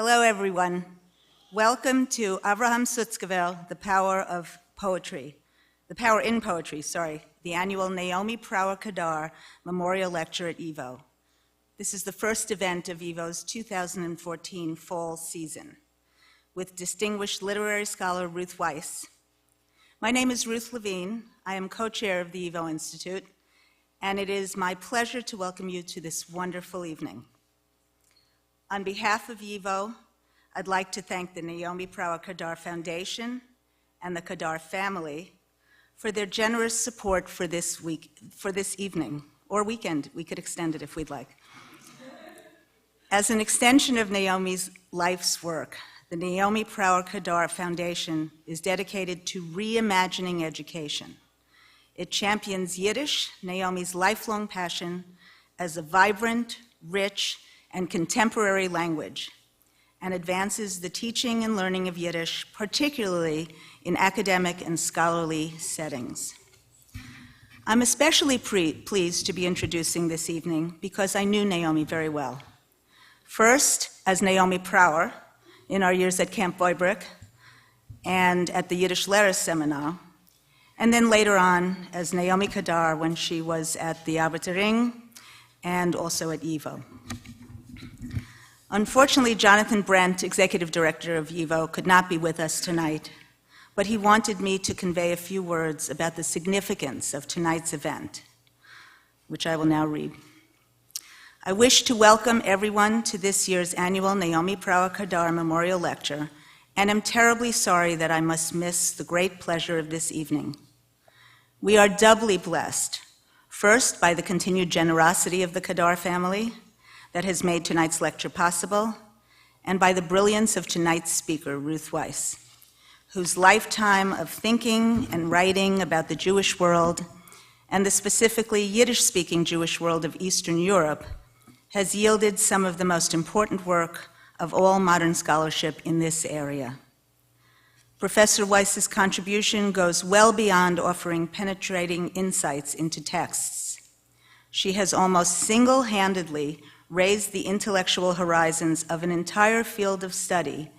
Hello, everyone. Welcome to Abraham Sutzkever, the Power in Poetry, the annual Naomi Prawer Kadar Memorial Lecture at YIVO. This is the first event of YIVO's 2014 fall season, with distinguished literary scholar Ruth Wisse. My name is Ruth Levine. I am co-chair of the YIVO Institute, and it is my pleasure to welcome you to this wonderful evening. On behalf of YIVO, I'd like to thank the Naomi Prawer Kadar Foundation and the Kadar family for their generous support for this evening, or weekend. We could extend it if we'd like. As an extension of Naomi's life's work, the Naomi Prawer Kadar Foundation is dedicated to reimagining education. It champions Yiddish, Naomi's lifelong passion, as a vibrant, rich, and contemporary language, and advances the teaching and learning of Yiddish, particularly in academic and scholarly settings. I'm especially pleased to be introducing this evening because I knew Naomi very well. First, as Naomi Prawer in our years at Camp Boybrick and at the Yiddish Seminar, and then later on as Naomi Kadar when she was at the Arbeiter Ring and also at YIVO. Unfortunately, Jonathan Brent, Executive Director of YIVO, could not be with us tonight, but he wanted me to convey a few words about the significance of tonight's event, which I will now read. I wish to welcome everyone to this year's annual Naomi Prawer Kadar Memorial Lecture, and am terribly sorry that I must miss the great pleasure of this evening. We are doubly blessed, first by the continued generosity of the Kadar family that has made tonight's lecture possible, and by the brilliance of tonight's speaker, Ruth Wisse, whose lifetime of thinking and writing about the Jewish world, and the specifically Yiddish-speaking Jewish world of Eastern Europe, has yielded some of the most important work of all modern scholarship in this area. Professor Weiss's contribution goes well beyond offering penetrating insights into texts. She has almost single-handedly raised the intellectual horizons of an entire field of study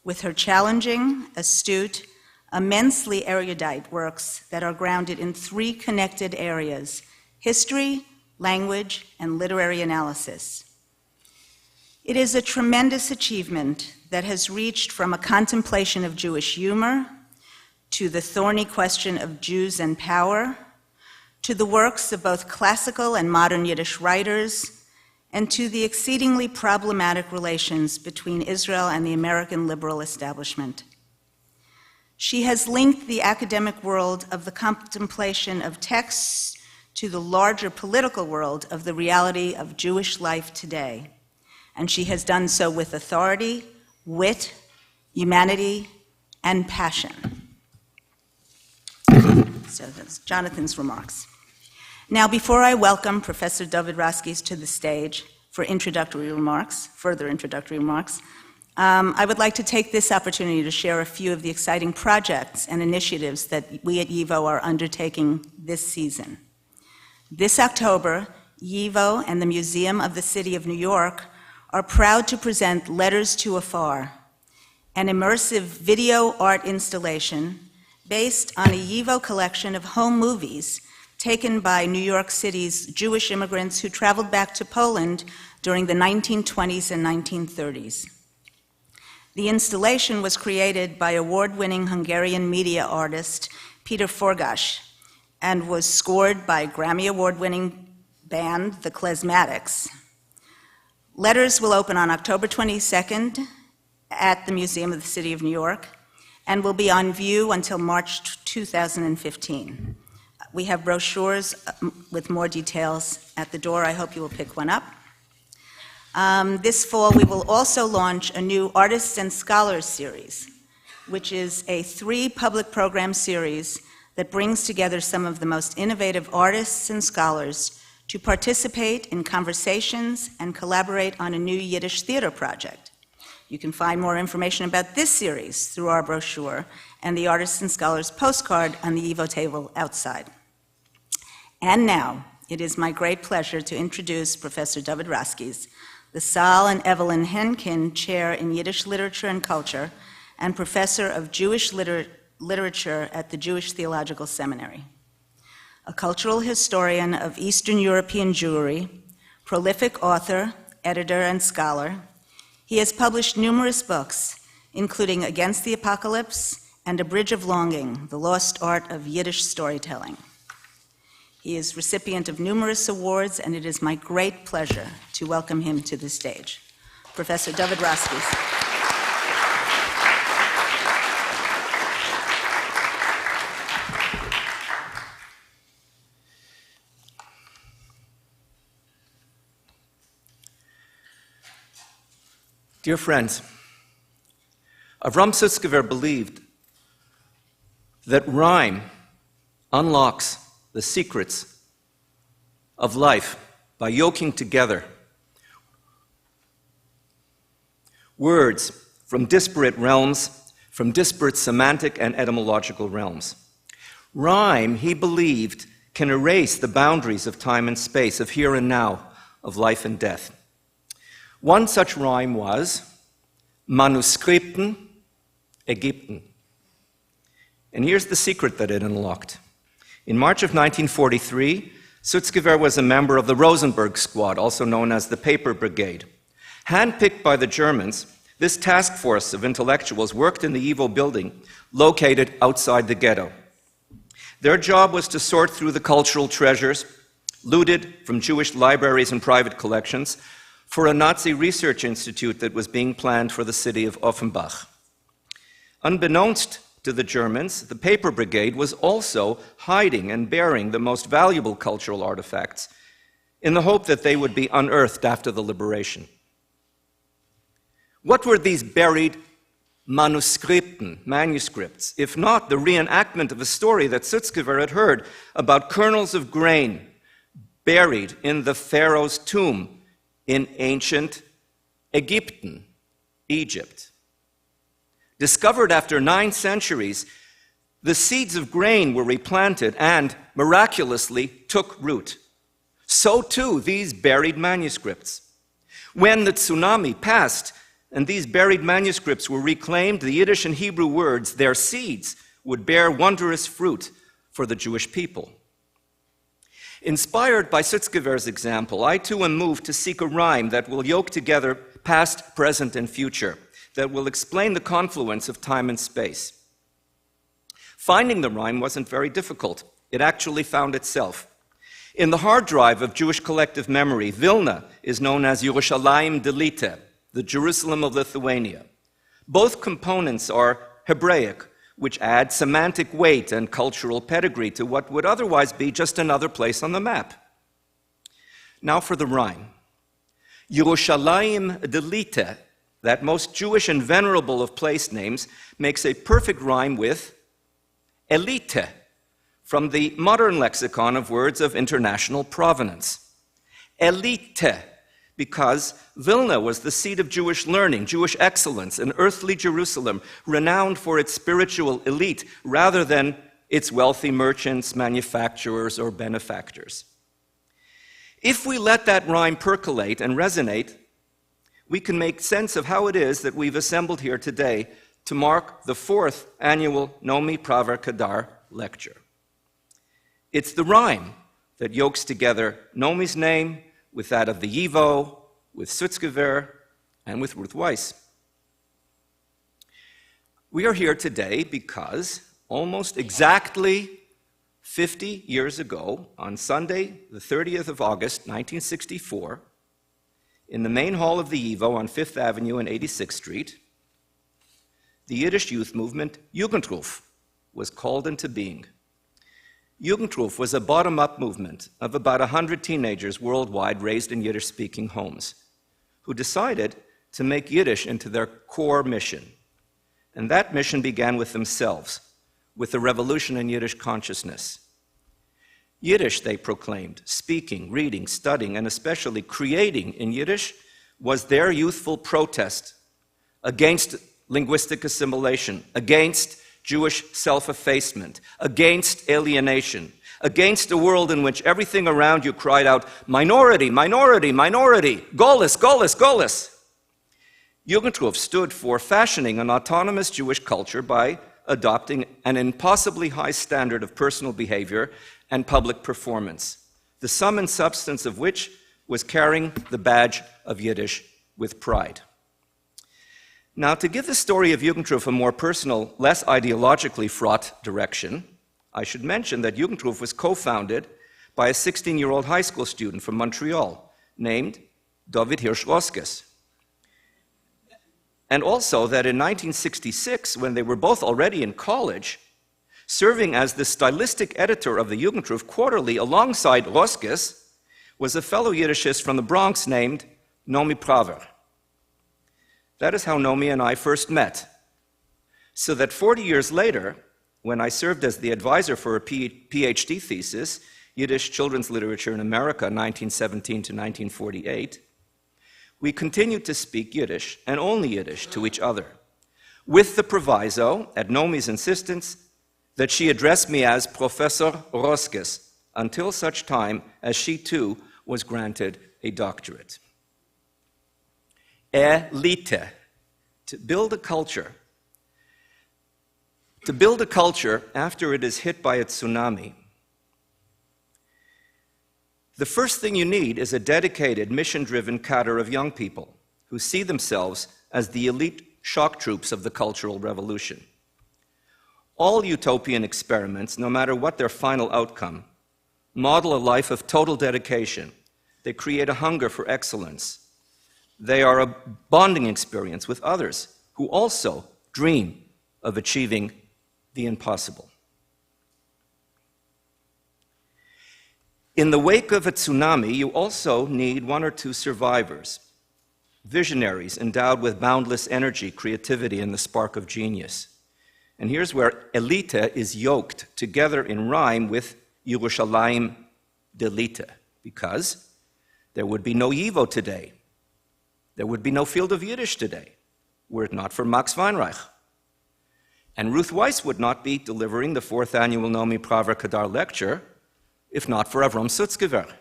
with her challenging, astute, immensely erudite works that are grounded in three connected areas: history, language, and literary analysis. It is a tremendous achievement that has reached from a contemplation of Jewish humor to the thorny question of Jews and power, to the works of both classical and modern Yiddish writers, and to the exceedingly problematic relations between Israel and the American liberal establishment. She has linked the academic world of the contemplation of texts to the larger political world of the reality of Jewish life today, and she has done so with authority, wit, humanity, and passion. So that's Jonathan's remarks. Now, before I welcome Professor David Roskies to the stage for further introductory remarks, I would like to take this opportunity to share a few of the exciting projects and initiatives that we at YIVO are undertaking this season. This October, YIVO and the Museum of the City of New York are proud to present Letters to Afar, an immersive video art installation based on a YIVO collection of home movies taken by New York City's Jewish immigrants who traveled back to Poland during the 1920s and 1930s. The installation was created by award-winning Hungarian media artist Peter Forgas and was scored by Grammy Award-winning band The Klezmatics. Letters will open on October 22nd at the Museum of the City of New York and will be on view until March 2015. We have brochures with more details at the door. I hope you will pick one up. This fall, we will also launch a new Artists and Scholars series, which is a 3 public program series that brings together some of the most innovative artists and scholars to participate in conversations and collaborate on a new Yiddish theater project. You can find more information about this series through our brochure and the Artists and Scholars postcard on the YIVO table outside. And now, it is my great pleasure to introduce Professor David Roskies, the Saul and Evelyn Henkin Chair in Yiddish Literature and Culture, and Professor of Jewish Literature at the Jewish Theological Seminary. A cultural historian of Eastern European Jewry, prolific author, editor, and scholar, he has published numerous books, including Against the Apocalypse and A Bridge of Longing, The Lost Art of Yiddish Storytelling. He is recipient of numerous awards, and it is my great pleasure to welcome him to the stage. Professor David Roskies. Dear friends, Abraham Sutzkever believed that rhyme unlocks the secrets of life by yoking together words from disparate realms, from disparate semantic and etymological realms. Rhyme, he believed, can erase the boundaries of time and space, of here and now, of life and death. One such rhyme was Manuskripten Ägypten. And here's the secret that it unlocked. In March of 1943, Sutzkever was a member of the Rosenberg Squad, also known as the Paper Brigade. Handpicked by the Germans, this task force of intellectuals worked in the YIVO building located outside the ghetto. Their job was to sort through the cultural treasures looted from Jewish libraries and private collections for a Nazi research institute that was being planned for the city of Offenbach. Unbeknownst to the Germans, the Paper Brigade was also hiding and burying the most valuable cultural artifacts in the hope that they would be unearthed after the liberation. What were these buried manuscripts, if not the reenactment of a story that Sutzkever had heard about kernels of grain buried in the pharaoh's tomb in ancient Egypten, Egypt. Discovered after 9 centuries, the seeds of grain were replanted and miraculously took root. So too these buried manuscripts. When the tsunami passed and these buried manuscripts were reclaimed, the Yiddish and Hebrew words, their seeds, would bear wondrous fruit for the Jewish people. Inspired by Sutzkever's example, I too am moved to seek a rhyme that will yoke together past, present, and future, that will explain the confluence of time and space. Finding the rhyme wasn't very difficult. It actually found itself. In the hard drive of Jewish collective memory, Vilna is known as Yerushalayim Delite, the Jerusalem of Lithuania. Both components are Hebraic, which add semantic weight and cultural pedigree to what would otherwise be just another place on the map. Now for the rhyme. Yerushalayim Delite, that most Jewish and venerable of place names, makes a perfect rhyme with elite, from the modern lexicon of words of international provenance. Elite, because Vilna was the seat of Jewish learning, Jewish excellence, an earthly Jerusalem, renowned for its spiritual elite, rather than its wealthy merchants, manufacturers, or benefactors. If we let that rhyme percolate and resonate, we can make sense of how it is that we've assembled here today to mark the 4th annual Naomi Prawer Kadar lecture. It's the rhyme that yokes together Naomi's name with that of the YIVO, with Sutzkever, and with Ruth Wisse. We are here today because almost exactly 50 years ago, on Sunday, the 30th of August, 1964, in the main hall of the YIVO on 5th Avenue and 86th Street, the Yiddish youth movement, Jugendruf, was called into being. Jugendruf was a bottom-up movement of about 100 teenagers worldwide raised in Yiddish-speaking homes who decided to make Yiddish into their core mission. And that mission began with themselves, with the revolution in Yiddish consciousness. Yiddish, they proclaimed, speaking, reading, studying, and especially creating in Yiddish, was their youthful protest against linguistic assimilation, against Jewish self-effacement, against alienation, against a world in which everything around you cried out, minority, minority, minority, Golis, Golis, Golis. Jugendruf stood for fashioning an autonomous Jewish culture by adopting an impossibly high standard of personal behavior and public performance, the sum and substance of which was carrying the badge of Yiddish with pride. Now, to give the story of Jugendruf a more personal, less ideologically fraught direction, I should mention that Jugendruf was co-founded by a 16-year-old high school student from Montreal named David Roskies. And also that in 1966, when they were both already in college, serving as the stylistic editor of the Jugendruf Quarterly alongside Roskies, was a fellow Yiddishist from the Bronx named Naomi Prawer. That is how Naomi and I first met. So that 40 years later, when I served as the advisor for a PhD thesis, Yiddish Children's Literature in America, 1917 to 1948, we continued to speak Yiddish, and only Yiddish, to each other, with the proviso, at Naomi's insistence, that she addressed me as Professor Roskies, until such time as she too was granted a doctorate. Elite, to build a culture. To build a culture after it is hit by a tsunami, the first thing you need is a dedicated, mission-driven cadre of young people who see themselves as the elite shock troops of the Cultural Revolution. All utopian experiments, no matter what their final outcome, model a life of total dedication. They create a hunger for excellence. They are a bonding experience with others who also dream of achieving the impossible. In the wake of a tsunami, you also need one or two survivors, visionaries endowed with boundless energy, creativity, and the spark of genius. And here's where elite is yoked together in rhyme with Yerushalayim delite, because there would be no YIVO today. There would be no field of Yiddish today, were it not for Max Weinreich. And Ruth Wisse would not be delivering the 4th annual Naomi Prawer Kadar lecture if not for Abraham Sutzkever.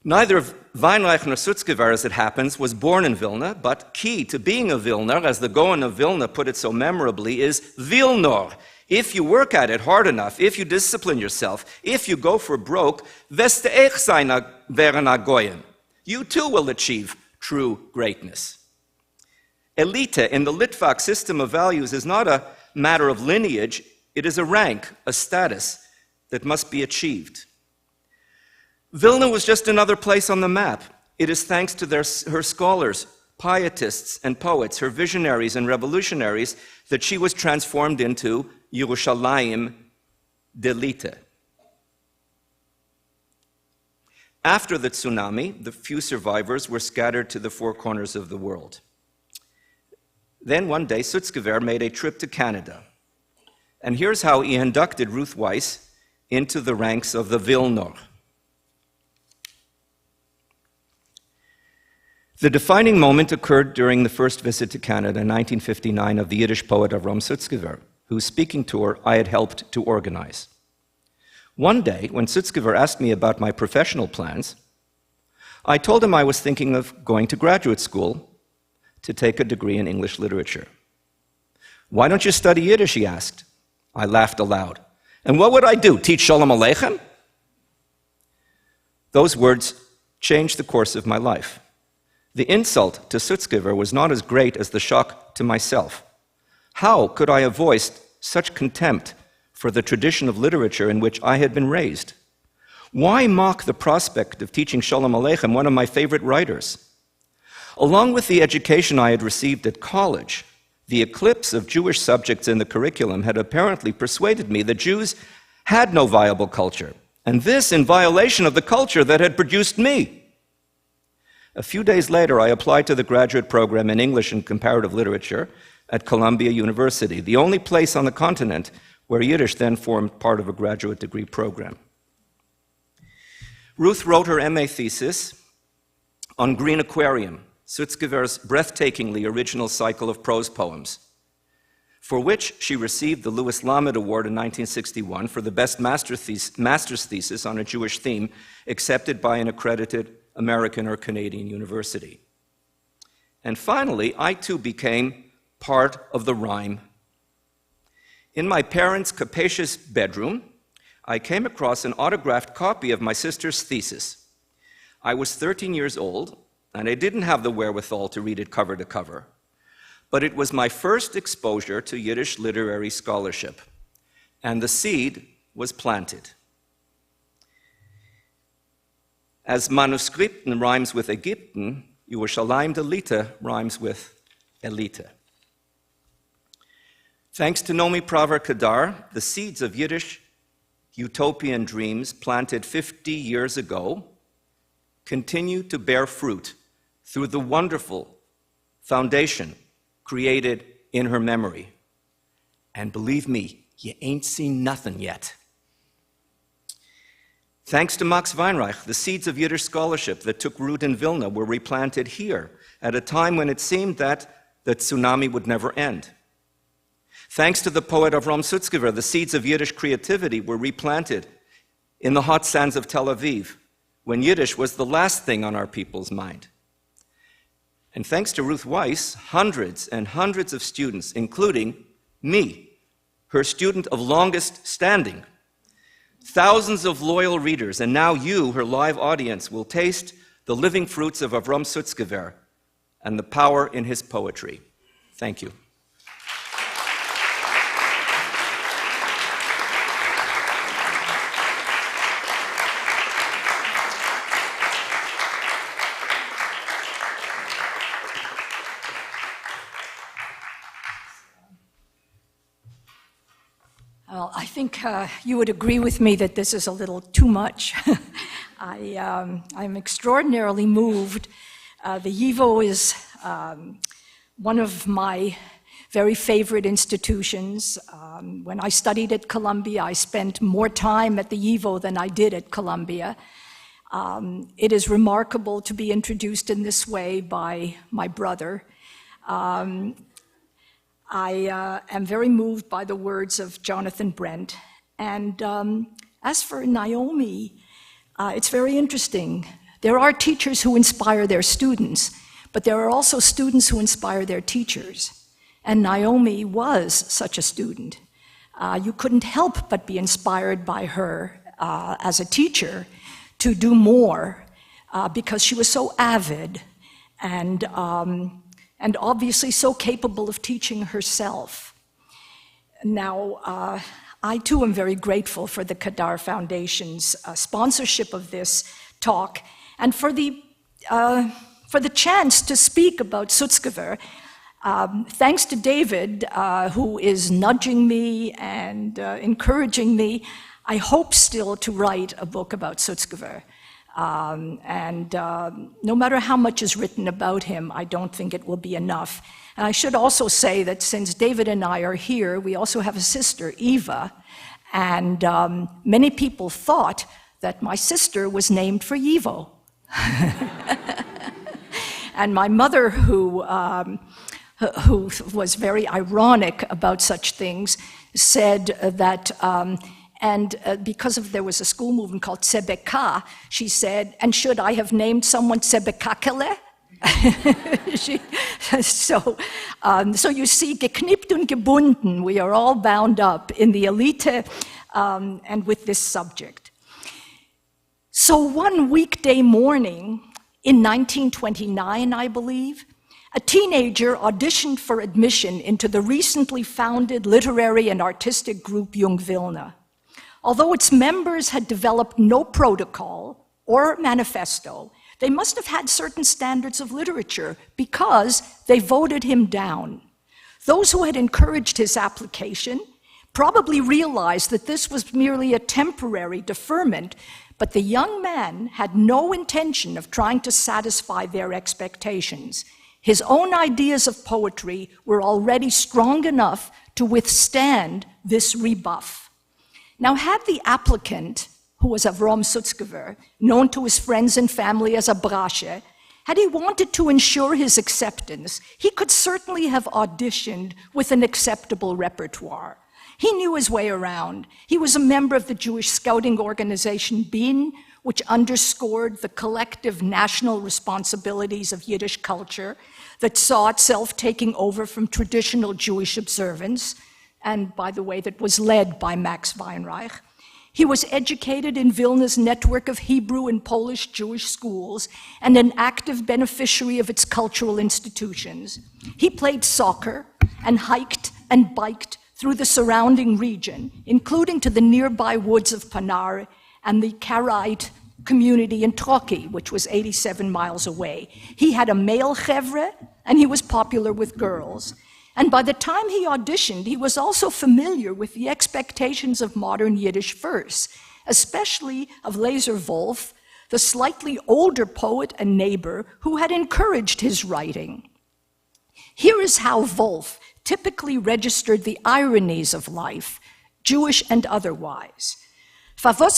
Neither Weinreich nor Sutzkever, as it happens, was born in Vilna, but key to being a Vilner, as the Gaon of Vilna put it so memorably, is Vilnor. If you work at it hard enough, if you discipline yourself, if you go for broke, vesteech sein werden a goyim. You too will achieve true greatness. Elite in the Litvak system of values is not a matter of lineage, it is a rank, a status that must be achieved. Vilna was just another place on the map. It is thanks to her scholars, pietists, and poets, her visionaries and revolutionaries, that she was transformed into Yerushalayim delite. After the tsunami, the few survivors were scattered to the 4 corners of the world. Then one day, Sutzkever made a trip to Canada. And here's how he inducted Ruth Wisse into the ranks of the Vilnor. The defining moment occurred during the first visit to Canada in 1959 of the Yiddish poet Abraham Sutzkever, whose speaking tour I had helped to organize. One day, when Sutzkever asked me about my professional plans, I told him I was thinking of going to graduate school to take a degree in English literature. "Why don't you study Yiddish?" he asked. I laughed aloud. "And what would I do, teach Shalom Aleichem?" Those words changed the course of my life. The insult to Sutzkever was not as great as the shock to myself. How could I have voiced such contempt for the tradition of literature in which I had been raised? Why mock the prospect of teaching Shalom Aleichem, one of my favorite writers? Along with the education I had received at college, the eclipse of Jewish subjects in the curriculum had apparently persuaded me that Jews had no viable culture, and this in violation of the culture that had produced me. A few days later, I applied to the graduate program in English and Comparative Literature at Columbia University, the only place on the continent where Yiddish then formed part of a graduate degree program. Ruth wrote her MA thesis on Green Aquarium, Sutzkever's breathtakingly original cycle of prose poems. for which she received the Louis Lamed Award in 1961 for the best master's thesis on a Jewish theme, accepted by an accredited American or Canadian university. And finally, I too became part of the rhyme. In my parents' capacious bedroom, I came across an autographed copy of my sister's thesis. I was 13 years old, and I didn't have the wherewithal to read it cover to cover. But it was my first exposure to Yiddish literary scholarship, and the seed was planted. As Manuskripten rhymes with Ägypten, Yerushalayim Delita rhymes with Elita. Thanks to Naomi Prawer Kadar, the seeds of Yiddish utopian dreams planted 50 years ago continue to bear fruit through the wonderful foundation created in her memory. And believe me, you ain't seen nothing yet. Thanks to Max Weinreich, the seeds of Yiddish scholarship that took root in Vilna were replanted here at a time when it seemed that the tsunami would never end. Thanks to the poet Abraham Sutzkever, the seeds of Yiddish creativity were replanted in the hot sands of Tel Aviv, when Yiddish was the last thing on our people's mind. And thanks to Ruth Wisse, hundreds and hundreds of students, including me, her student of longest standing, thousands of loyal readers, and now you, her live audience, will taste the living fruits of Abraham Sutzkever and the power in his poetry. Thank you. Well, I think you would agree with me that this is a little too much. I'm extraordinarily moved. The YIVO is one of my very favorite institutions. When I studied at Columbia, I spent more time at the YIVO than I did at Columbia. It is remarkable to be introduced in this way by my brother. I am very moved by the words of Jonathan Brent. And as for Naomi, it's very interesting. There are teachers who inspire their students, but there are also students who inspire their teachers. And Naomi was such a student. You couldn't help but be inspired by her as a teacher to do more because she was so avid and obviously so capable of teaching herself. Now, I too am very grateful for the Kadar Foundation's sponsorship of this talk and for the chance to speak about Sutzkever. Thanks to David, who is nudging me and encouraging me, I hope still to write a book about Sutzkever. No matter how much is written about him, I don't think it will be enough. And I should also say that since David and I are here, we also have a sister, Eva, and many people thought that my sister was named for YIVO. And my mother, who was very ironic about such things, said that because there was a school movement called Sebeka, she said, and should I have named someone Sebekakele? So you see, geknippt und gebunden, we are all bound up in the Elite and with this subject. So one weekday morning in 1929, I believe, a teenager auditioned for admission into the recently founded literary and artistic group Jung Vilna. Although its members had developed no protocol or manifesto, they must have had certain standards of literature because they voted him down. Those who had encouraged his application probably realized that this was merely a temporary deferment, but the young man had no intention of trying to satisfy their expectations. His own ideas of poetry were already strong enough to withstand this rebuff. Now, had the applicant, who was Abraham Sutzkever, known to his friends and family as a brashe, Had he wanted to ensure his acceptance, he could certainly have auditioned with an acceptable repertoire. He knew his way around. He was a member of the Jewish scouting organization BIN, which underscored the collective national responsibilities of Yiddish culture that saw itself taking over from traditional Jewish observance, and by the way, that was led by Max Weinreich. He was educated in Vilna's network of Hebrew and Polish Jewish schools and an active beneficiary of its cultural institutions. He played soccer and hiked and biked through the surrounding region, including to the nearby woods of Panar and the Karaite community in Troki, which was 87 miles away. He had a male chevre, and he was popular with girls. And by the time he auditioned, he was also familiar with the expectations of modern Yiddish verse, especially of Lezer Wolf, the slightly older poet and neighbor who had encouraged his writing. Here is how Wolf typically registered the ironies of life, Jewish and otherwise. Was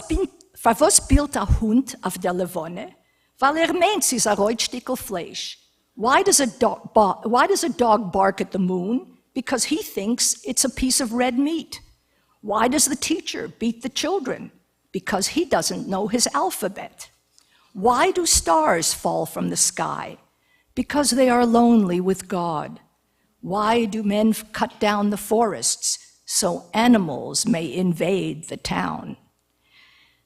spielt a Hund auf der Levonne? Weil meint, sie ist a Reutstickel Fleisch. Why does a dog bark at the moon? Because he thinks it's a piece of red meat. Why does the teacher beat the children? Because he doesn't know his alphabet. Why do stars fall from the sky? Because they are lonely with God. Why do men cut down the forests? So animals may invade the town.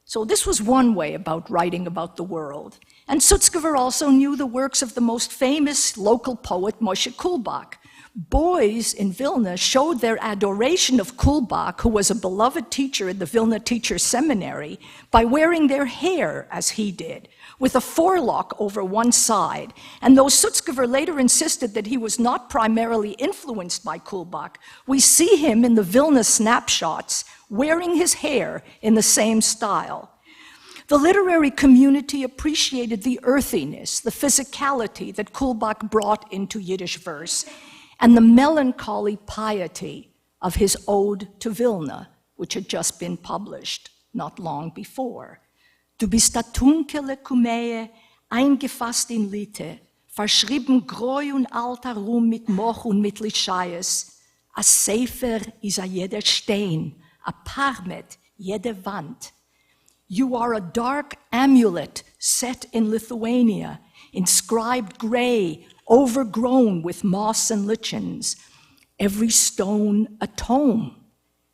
So this was one way about writing about the world. And Sutzkever also knew the works of the most famous local poet, Moshe Kulbach. Boys in Vilna showed their adoration of Kulbach, who was a beloved teacher in the Vilna Teachers Seminary, by wearing their hair as he did, with a forelock over one side. And though Sutzkever later insisted that he was not primarily influenced by Kulbach, we see him in the Vilna snapshots wearing his hair in the same style. The literary community appreciated the earthiness, the physicality that Kulbach brought into Yiddish verse, and the melancholy piety of his Ode to Vilna, which had just been published not long before. Du bist a dunkle Kumäe, eingefasst in Litte, verschrieben greu und alter Ruhm mit Moch und mit Lischaies. A Sefer is a jeder Stein, a Parmet, jede Wand. You are a dark amulet set in Lithuania, inscribed gray, overgrown with moss and lichens, every stone a tome,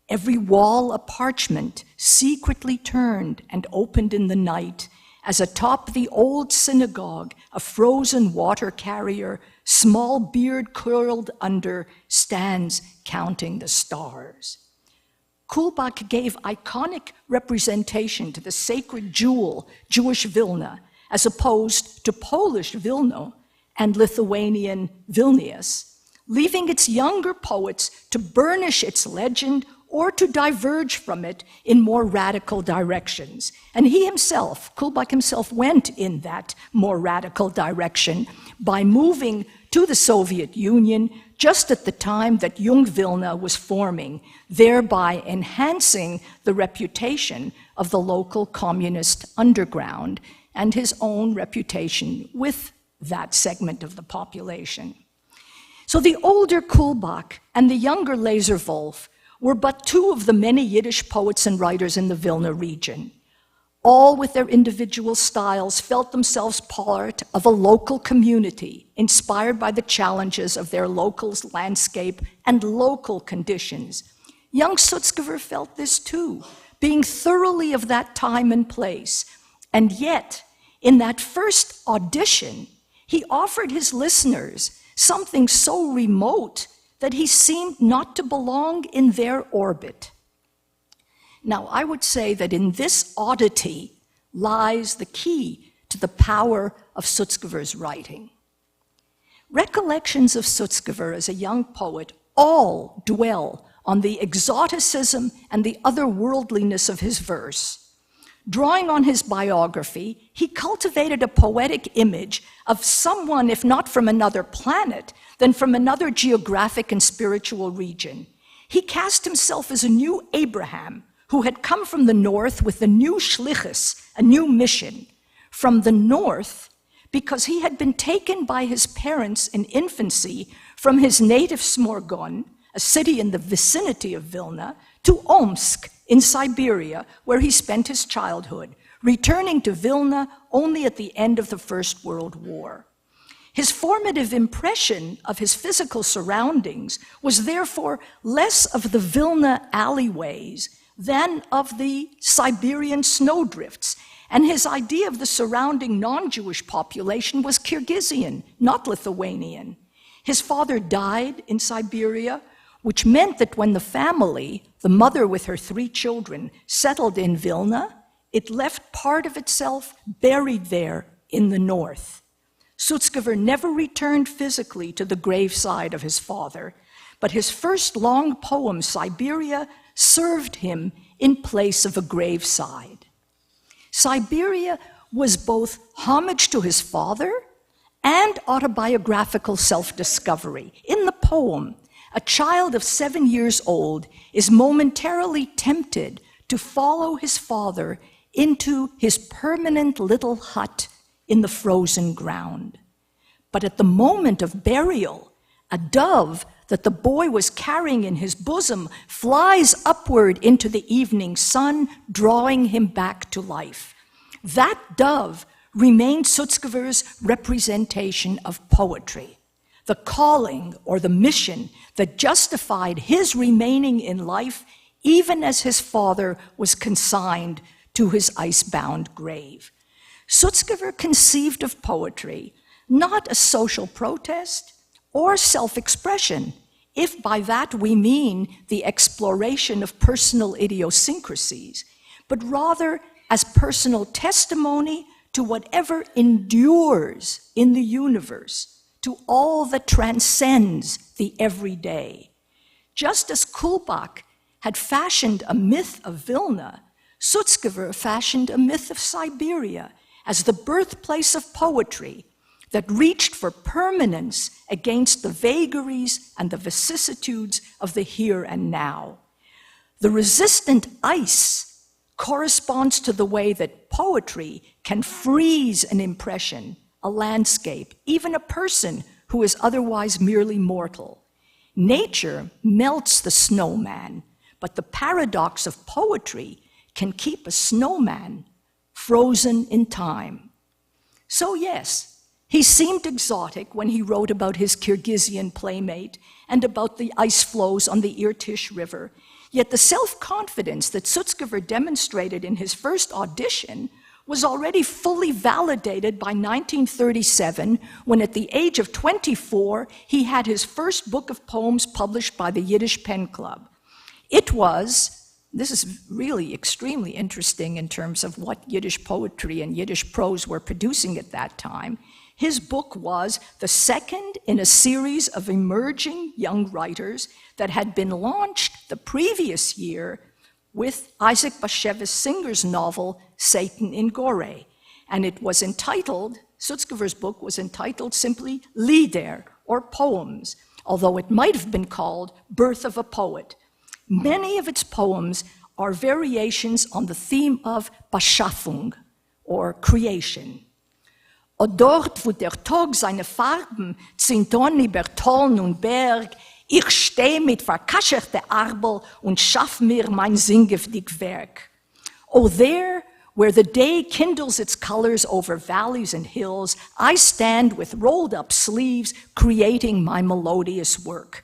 every wall a parchment, secretly turned and opened in the night, as atop the old synagogue, a frozen water carrier, small beard curled under, stands counting the stars. Kulbach gave iconic representation to the sacred jewel, Jewish Vilna, as opposed to Polish Vilno and Lithuanian Vilnius, leaving its younger poets to burnish its legend or to diverge from it in more radical directions. And he himself, Kulbach himself, went in that more radical direction by moving to the Soviet Union just at the time that Jung Vilna was forming, thereby enhancing the reputation of the local communist underground and his own reputation with that segment of the population. So the older Kulbach and the younger Lezer Wolf were but two of the many Yiddish poets and writers in the Vilna region. All with their individual styles felt themselves part of a local community, inspired by the challenges of their local landscape and local conditions. Young Sutzkever felt this too, being thoroughly of that time and place. And yet, in that first audition, he offered his listeners something so remote that he seemed not to belong in their orbit. Now, I would say that in this oddity lies the key to the power of Sutzkever's writing. Recollections of Sutzkever as a young poet all dwell on the exoticism and the otherworldliness of his verse. Drawing on his biography, he cultivated a poetic image of someone, if not from another planet, then from another geographic and spiritual region. He cast himself as a new Abraham, who had come from the north with a new shlichus, a new mission. From the north, because he had been taken by his parents in infancy from his native Smorgon, a city in the vicinity of Vilna, to Omsk in Siberia, where he spent his childhood, returning to Vilna only at the end of the First World War. His formative impression of his physical surroundings was therefore less of the Vilna alleyways than of the Siberian snowdrifts, and his idea of the surrounding non-Jewish population was Kyrgyzian, not Lithuanian. His father died in Siberia, which meant that when the family, the mother with her 3 children, settled in Vilna, it left part of itself buried there in the north. Sutzkever never returned physically to the graveside of his father, but his first long poem, Siberia, served him in place of a graveside. Siberia was both homage to his father and autobiographical self-discovery. In the poem, a child of 7 years old is momentarily tempted to follow his father into his permanent little hut in the frozen ground. But at the moment of burial, a dove that the boy was carrying in his bosom flies upward into the evening sun, drawing him back to life. That dove remained Sutzkever's representation of poetry, the calling or the mission that justified his remaining in life even as his father was consigned to his ice-bound grave. Sutzkever conceived of poetry not as social protest or self-expression, if by that we mean the exploration of personal idiosyncrasies, but rather as personal testimony to whatever endures in the universe, to all that transcends the everyday. Just as Kulbach had fashioned a myth of Vilna, Sutzkever fashioned a myth of Siberia as the birthplace of poetry that reached for permanence against the vagaries and the vicissitudes of the here and now. The resistant ice corresponds to the way that poetry can freeze an impression, a landscape, even a person who is otherwise merely mortal. Nature melts the snowman, but the paradox of poetry can keep a snowman frozen in time. So yes, he seemed exotic when he wrote about his Kyrgyzian playmate and about the ice floes on the Irtysh River, yet the self-confidence that Sutzkever demonstrated in his first audition was already fully validated by 1937, when at the age of 24, he had his first book of poems published by the Yiddish Pen Club. It was, this is really extremely interesting in terms of what Yiddish poetry and Yiddish prose were producing at that time. His book was the second in a series of emerging young writers that had been launched the previous year with Isaac Bashevis Singer's novel, Satan in Gore. And it was entitled, Sutzkever's book was entitled simply Lieder, or Poems, although it might have been called Birth of a Poet. Many of its poems are variations on the theme of Beschaffung, or creation. Und dort, wo der Tag seine Farben zinnt über Tal und Berg, ich steh mit verkascherter Arbel und schaff mir mein singgiftig Werk. Oh, there, where the day kindles its colors over valleys and hills, I stand with rolled up sleeves, creating my melodious work.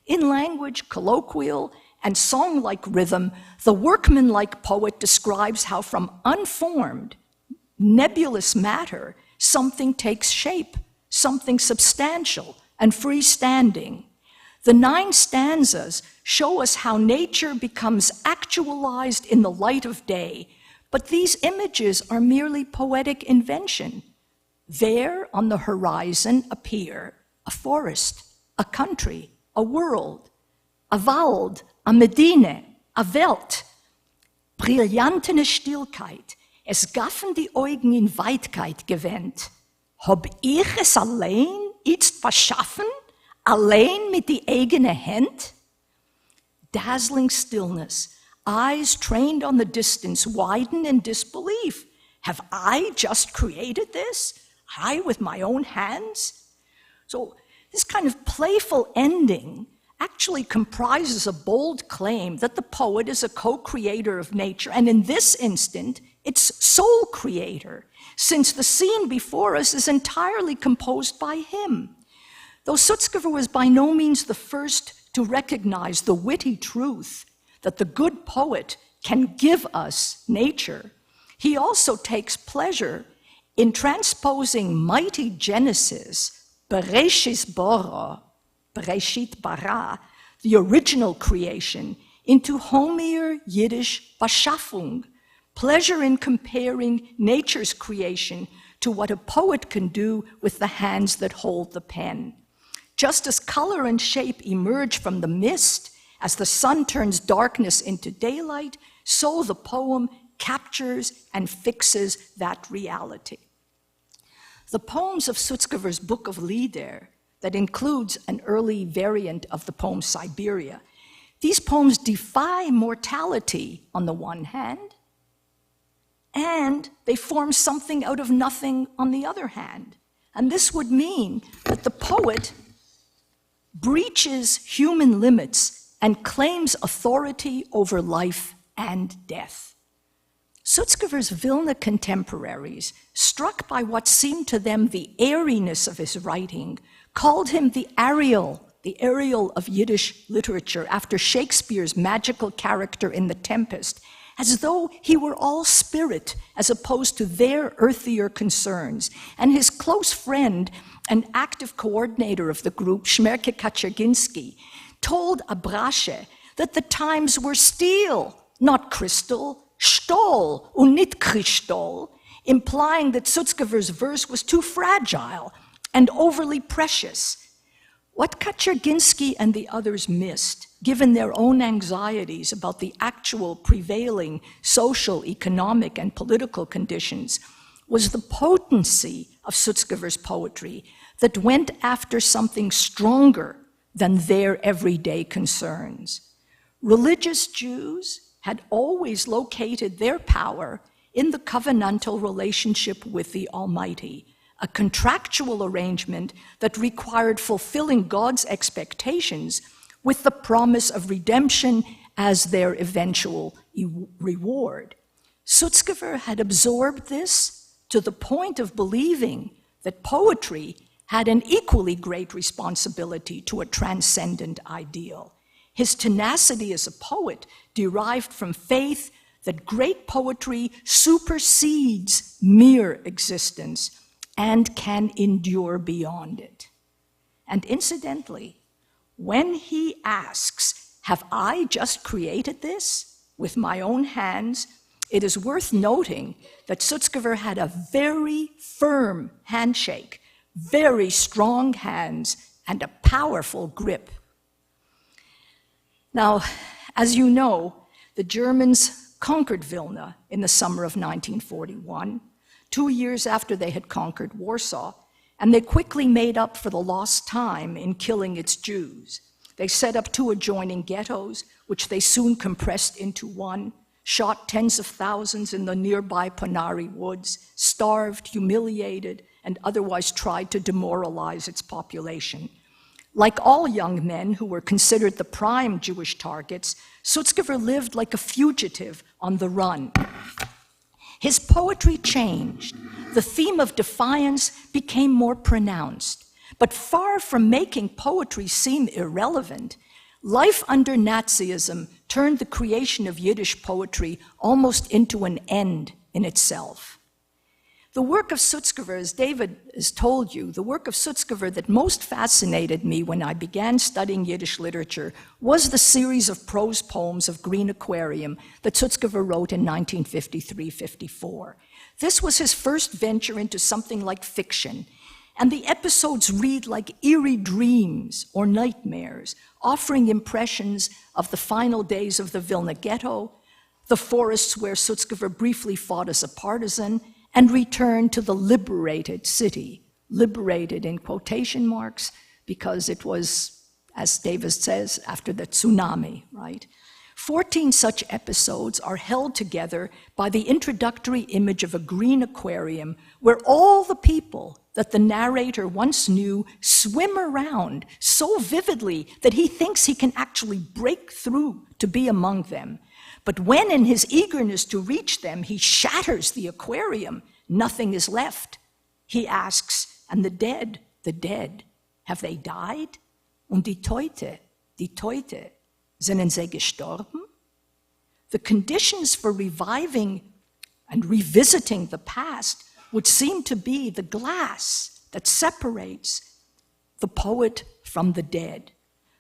In language colloquial and song-like rhythm, the workman-like poet describes how from unformed, nebulous matter, something takes shape, something substantial and freestanding. The 9 stanzas show us how nature becomes actualized in the light of day, but these images are merely poetic invention. There on the horizon appear a forest, a country, a world, a Wald, a Medine, a Welt, brillantene Stillkeit, es gaffen die Augen in Weitkeit gewendet. Hab ich es allein jetzt verschaffen? Allein mit die eigene Hand? Dazzling stillness, eyes trained on the distance widen in disbelief. Have I just created this? I with my own hands? So this kind of playful ending actually comprises a bold claim that the poet is a co-creator of nature, and in this instant, its sole creator, since the scene before us is entirely composed by him. Though Sutzkever was by no means the first to recognize the witty truth that the good poet can give us nature, he also takes pleasure in transposing mighty Genesis, Bereshit bara, the original creation, into Homer Yiddish Beschaffung, pleasure in comparing nature's creation to what a poet can do with the hands that hold the pen. Just as color and shape emerge from the mist, as the sun turns darkness into daylight, so the poem captures and fixes that reality. The poems of Sutzkever's Book of Lieder, that includes an early variant of the poem Siberia, these poems defy mortality on the one hand, and they form something out of nothing on the other hand. And this would mean that the poet breaches human limits and claims authority over life and death. Sutzkever's Vilna contemporaries, struck by what seemed to them the airiness of his writing, called him the Ariel of Yiddish literature, after Shakespeare's magical character in The Tempest, as though he were all spirit as opposed to their earthier concerns. And his close friend and active coordinator of the group, Shmerke Kaczerginski, told Abrashe that the times were steel, not crystal, Stoll und nicht Kristall, implying that Sutzkever's verse was too fragile and overly precious. What Kaczerginski and the others missed, given their own anxieties about the actual prevailing social, economic, and political conditions, was the potency of Sutzkever's poetry that went after something stronger than their everyday concerns. Religious Jews had always located their power in the covenantal relationship with the Almighty, a contractual arrangement that required fulfilling God's expectations with the promise of redemption as their eventual reward. Sutzkever had absorbed this to the point of believing that poetry had an equally great responsibility to a transcendent ideal. His tenacity as a poet derived from faith that great poetry supersedes mere existence and can endure beyond it. And incidentally, when he asks, "Have I just created this with my own hands?" it is worth noting that Sutzkever had a very firm handshake, very strong hands, and a powerful grip. Now, as you know, the Germans conquered Vilna in the summer of 1941, 2 years after they had conquered Warsaw, and they quickly made up for the lost time in killing its Jews. They set up 2 adjoining ghettos, which they soon compressed into one, shot tens of thousands in the nearby Ponari woods, starved, humiliated, and otherwise tried to demoralize its population. Like all young men who were considered the prime Jewish targets, Sutzkever lived like a fugitive on the run. His poetry changed. The theme of defiance became more pronounced. But far from making poetry seem irrelevant, life under Nazism turned the creation of Yiddish poetry almost into an end in itself. The work of Sutzkever, as David has told you, the work of Sutzkever that most fascinated me when I began studying Yiddish literature was the series of prose poems of Green Aquarium that Sutzkever wrote in 1953-54. This was his first venture into something like fiction, and the episodes read like eerie dreams or nightmares, offering impressions of the final days of the Vilna ghetto, the forests where Sutzkever briefly fought as a partisan, and returned to the liberated city, liberated in quotation marks, because it was, as David says, after the tsunami, right? 14 such episodes are held together by the introductory image of a green aquarium where all the people that the narrator once knew swim around so vividly that he thinks he can actually break through to be among them. But when in his eagerness to reach them, he shatters the aquarium, nothing is left. He asks, and the dead, have they died? Und die Teute, sind sie gestorben? The conditions for reviving and revisiting the past would seem to be the glass that separates the poet from the dead.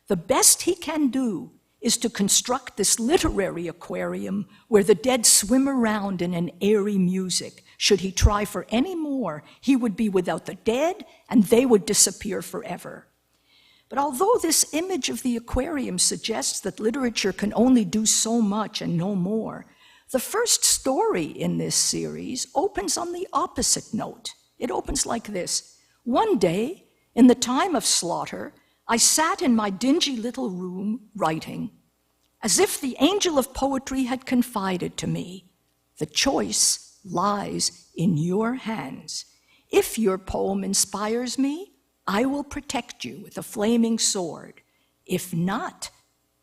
The best he can do is to construct this literary aquarium where the dead swim around in an airy music. Should he try for any more, he would be without the dead and they would disappear forever. But although this image of the aquarium suggests that literature can only do so much and no more, the first story in this series opens on the opposite note. It opens like this. One day, in the time of slaughter, I sat in my dingy little room writing, as if the angel of poetry had confided to me, the choice lies in your hands. If your poem inspires me, I will protect you with a flaming sword. If not,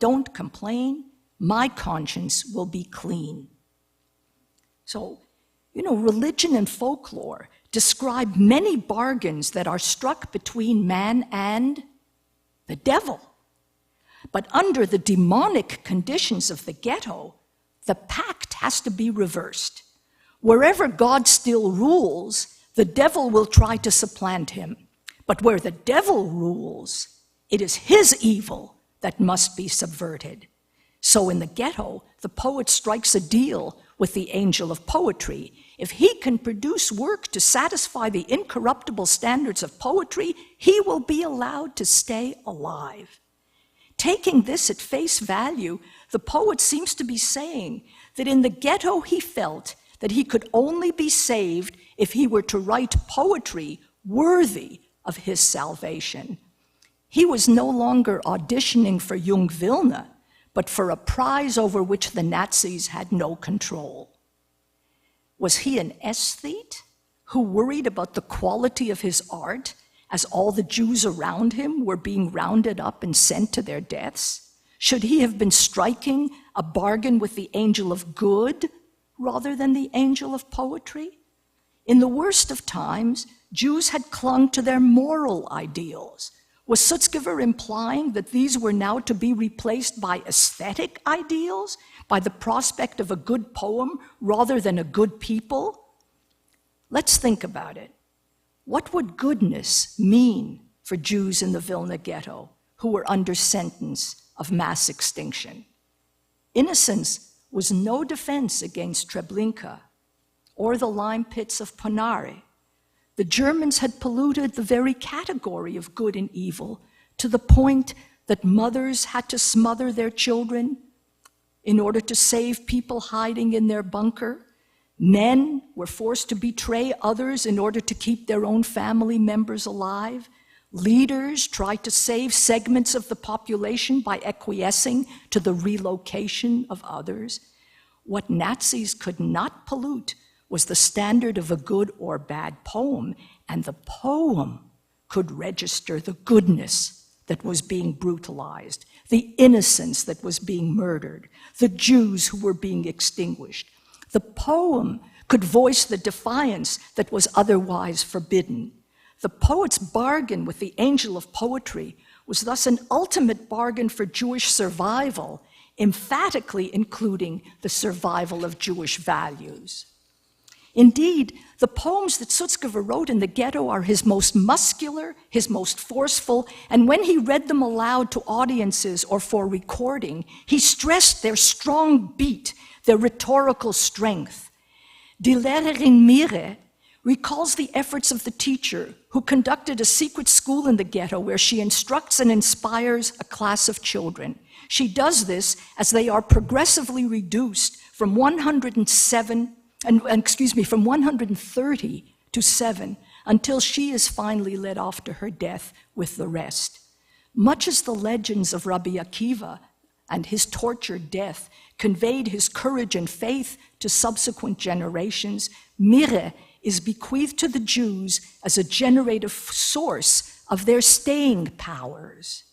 don't complain. My conscience will be clean. So, religion and folklore describe many bargains that are struck between man and the devil. But under the demonic conditions of the ghetto, the pact has to be reversed. Wherever God still rules, the devil will try to supplant him. But where the devil rules, it is his evil that must be subverted. So in the ghetto, the poet strikes a deal with the angel of poetry. If he can produce work to satisfy the incorruptible standards of poetry, he will be allowed to stay alive. Taking this at face value, the poet seems to be saying that in the ghetto he felt that he could only be saved if he were to write poetry worthy of his salvation. He was no longer auditioning for young Vilna, but for a prize over which the Nazis had no control. Was he an aesthete who worried about the quality of his art as all the Jews around him were being rounded up and sent to their deaths? Should he have been striking a bargain with the angel of good rather than the angel of poetry? In the worst of times, Jews had clung to their moral ideals. Was Sutzkever implying that these were now to be replaced by aesthetic ideals, by the prospect of a good poem rather than a good people? Let's think about it. What would goodness mean for Jews in the Vilna ghetto who were under sentence of mass extinction? Innocence was no defense against Treblinka or the lime pits of Ponare. The Germans had polluted the very category of good and evil to the point that mothers had to smother their children in order to save people hiding in their bunker. Men were forced to betray others in order to keep their own family members alive. Leaders tried to save segments of the population by acquiescing to the relocation of others. What Nazis could not pollute was the standard of a good or bad poem, and the poem could register the goodness that was being brutalized, the innocence that was being murdered, the Jews who were being extinguished. The poem could voice the defiance that was otherwise forbidden. The poet's bargain with the angel of poetry was thus an ultimate bargain for Jewish survival, emphatically including the survival of Jewish values. Indeed, the poems that Sutzkever wrote in the ghetto are his most muscular, his most forceful, and when he read them aloud to audiences or for recording, he stressed their strong beat, their rhetorical strength. Die Lehrerin Mire recalls the efforts of the teacher who conducted a secret school in the ghetto where she instructs and inspires a class of children. She does this as they are progressively reduced from 130 to 7 until she is finally led off to her death with the rest. Much as the legends of Rabbi Akiva and his tortured death conveyed his courage and faith to subsequent generations, Mire is bequeathed to the Jews as a generative source of their staying powers.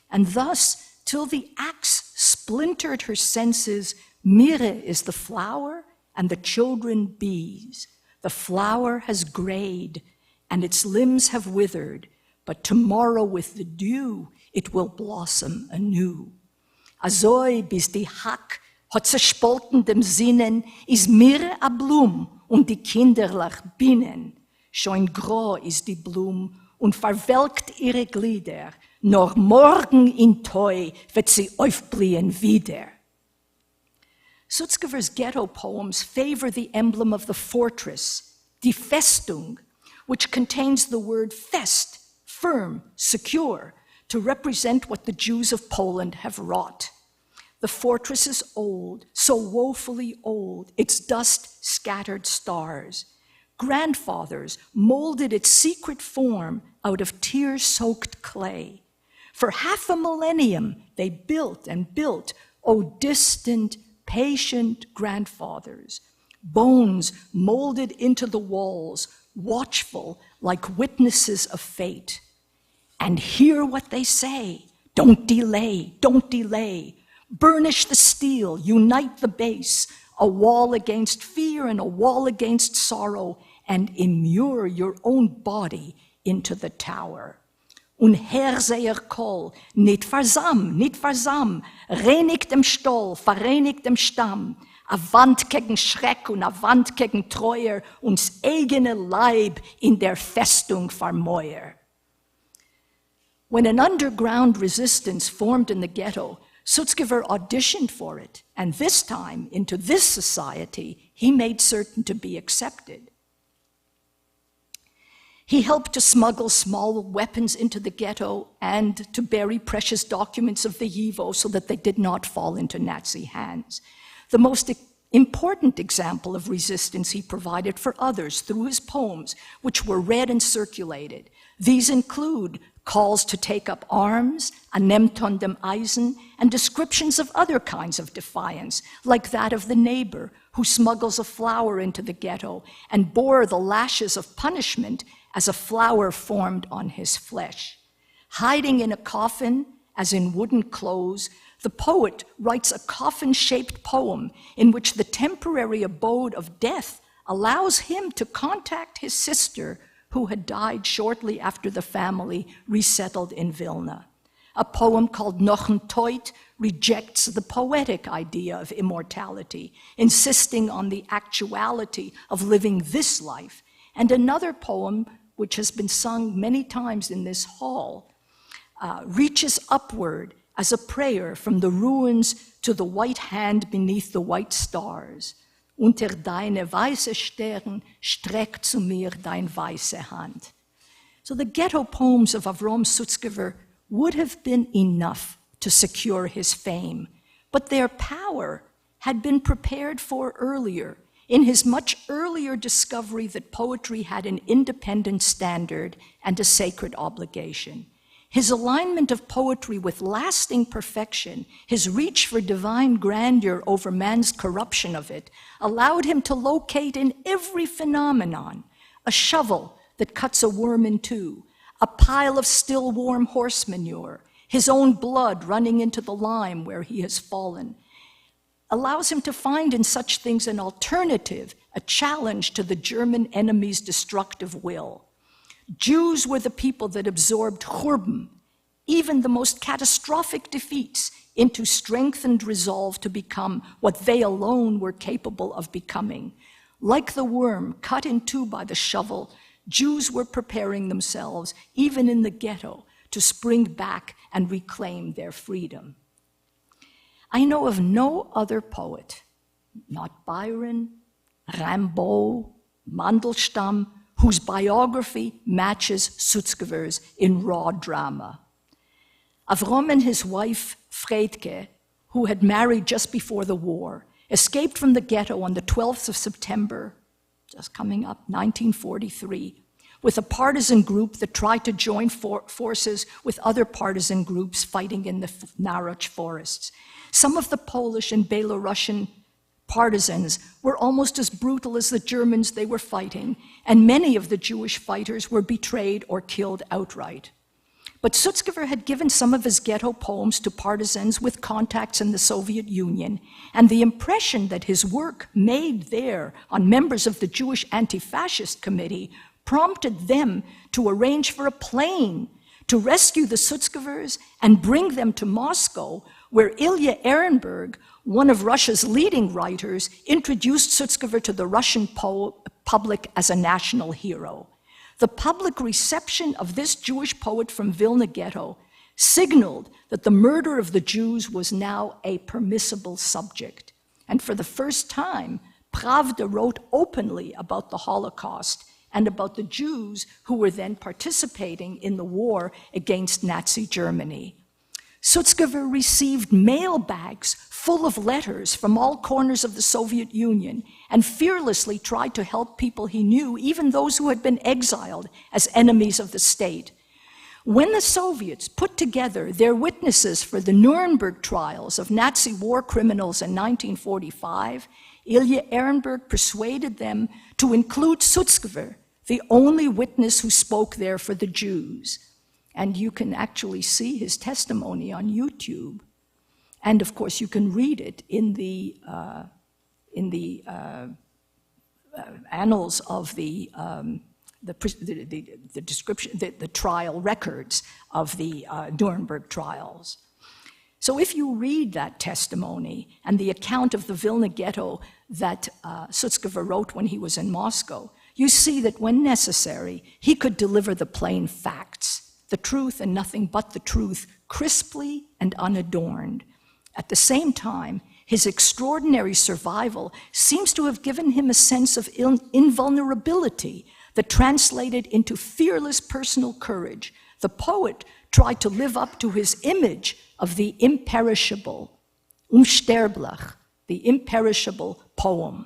And thus, till the axe splintered her senses, Mire is the flower and the children bees. The flower has grayed and its limbs have withered, but tomorrow with the dew it will blossom anew. Azoi bis die Hack hat zerspolten dem Sinnen, is Mire a Blum und die Kinderlach binnen. Schon grau ist die Blum und verwelkt ihre Glieder, noch morgen in Toi wird sie aufblühen wieder. Sutzkever's ghetto poems favor the emblem of the fortress, die Festung, which contains the word fest, firm, secure, to represent what the Jews of Poland have wrought. The fortress is old, so woefully old, its dust scattered stars. Grandfathers molded its secret form out of tear-soaked clay. For half a millennium they built and built, O distant, patient grandfathers, bones molded into the walls, watchful like witnesses of fate. And hear what they say, don't delay, don't delay. Burnish the steel, unite the base, a wall against fear and a wall against sorrow, and immure your own body into the tower. Und Herrseher Kol, nit versam, reinig dem Stoll, vereinigt dem Stamm, a Wand gegen Schreck und a Wand gegen Treuer, uns eigene Leib in der Festung vermeuer. When an underground resistance formed in the ghetto, Sutzkever auditioned for it, and this time, into this society, he made certain to be accepted. He helped to smuggle small weapons into the ghetto and to bury precious documents of the YIVO so that they did not fall into Nazi hands. The most important example of resistance he provided for others through his poems, which were read and circulated. These include calls to take up arms, a Nemton dem Eisen, and descriptions of other kinds of defiance, like that of the neighbor who smuggles a flower into the ghetto and bore the lashes of punishment as a flower formed on his flesh. Hiding in a coffin, as in wooden clothes, the poet writes a coffin-shaped poem in which the temporary abode of death allows him to contact his sister, who had died shortly after the family resettled in Vilna. A poem called Nochen Toit rejects the poetic idea of immortality, insisting on the actuality of living this life. And another poem, which has been sung many times in this hall, reaches upward as a prayer from the ruins to the white hand beneath the white stars. Unter deine weiße Stern streck zu mir dein weiße Hand. So the ghetto poems of Abraham Sutzkever would have been enough to secure his fame, but their power had been prepared for earlier, in his much earlier discovery that poetry had an independent standard and a sacred obligation. His alignment of poetry with lasting perfection, his reach for divine grandeur over man's corruption of it, allowed him to locate in every phenomenon a shovel that cuts a worm in two, a pile of still warm horse manure, his own blood running into the lime where he has fallen, allows him to find in such things an alternative, a challenge to the German enemy's destructive will. Jews were the people that absorbed churban, even the most catastrophic defeats, into strengthened resolve to become what they alone were capable of becoming. Like the worm cut in two by the shovel, Jews were preparing themselves, even in the ghetto, to spring back and reclaim their freedom. I know of no other poet, not Byron, Rimbaud, Mandelstam, whose biography matches Sutzkever's in raw drama. Avrom and his wife, Friedke, who had married just before the war, escaped from the ghetto on the 12th of September, just coming up, 1943, with a partisan group that tried to join forces with other partisan groups fighting in the Naroch forests. Some of the Polish and Belarusian partisans were almost as brutal as the Germans they were fighting, and many of the Jewish fighters were betrayed or killed outright. But Sutzkever had given some of his ghetto poems to partisans with contacts in the Soviet Union, and the impression that his work made there on members of the Jewish Anti-Fascist Committee prompted them to arrange for a plane to rescue the Sutzkevers and bring them to Moscow, where Ilya Ehrenberg, one of Russia's leading writers, introduced Sutzkever to the Russian public as a national hero. The public reception of this Jewish poet from Vilna ghetto signaled that the murder of the Jews was now a permissible subject. And for the first time, Pravda wrote openly about the Holocaust and about the Jews who were then participating in the war against Nazi Germany. Sutzkever received mail bags full of letters from all corners of the Soviet Union and fearlessly tried to help people he knew, even those who had been exiled as enemies of the state. When the Soviets put together their witnesses for the Nuremberg trials of Nazi war criminals in 1945, Ilya Ehrenberg persuaded them to include Sutzkever, the only witness who spoke there for the Jews. And you can actually see his testimony on YouTube. And of course, you can read it in the annals of the description, the trial records of the Nuremberg trials. So if you read that testimony and the account of the Vilna ghetto that Sutzkever wrote when he was in Moscow, you see that when necessary, he could deliver the plain facts, the truth and nothing but the truth, crisply and unadorned. At the same time, his extraordinary survival seems to have given him a sense of invulnerability that translated into fearless personal courage. The poet tried to live up to his image of the imperishable, unsterblich, the imperishable poem.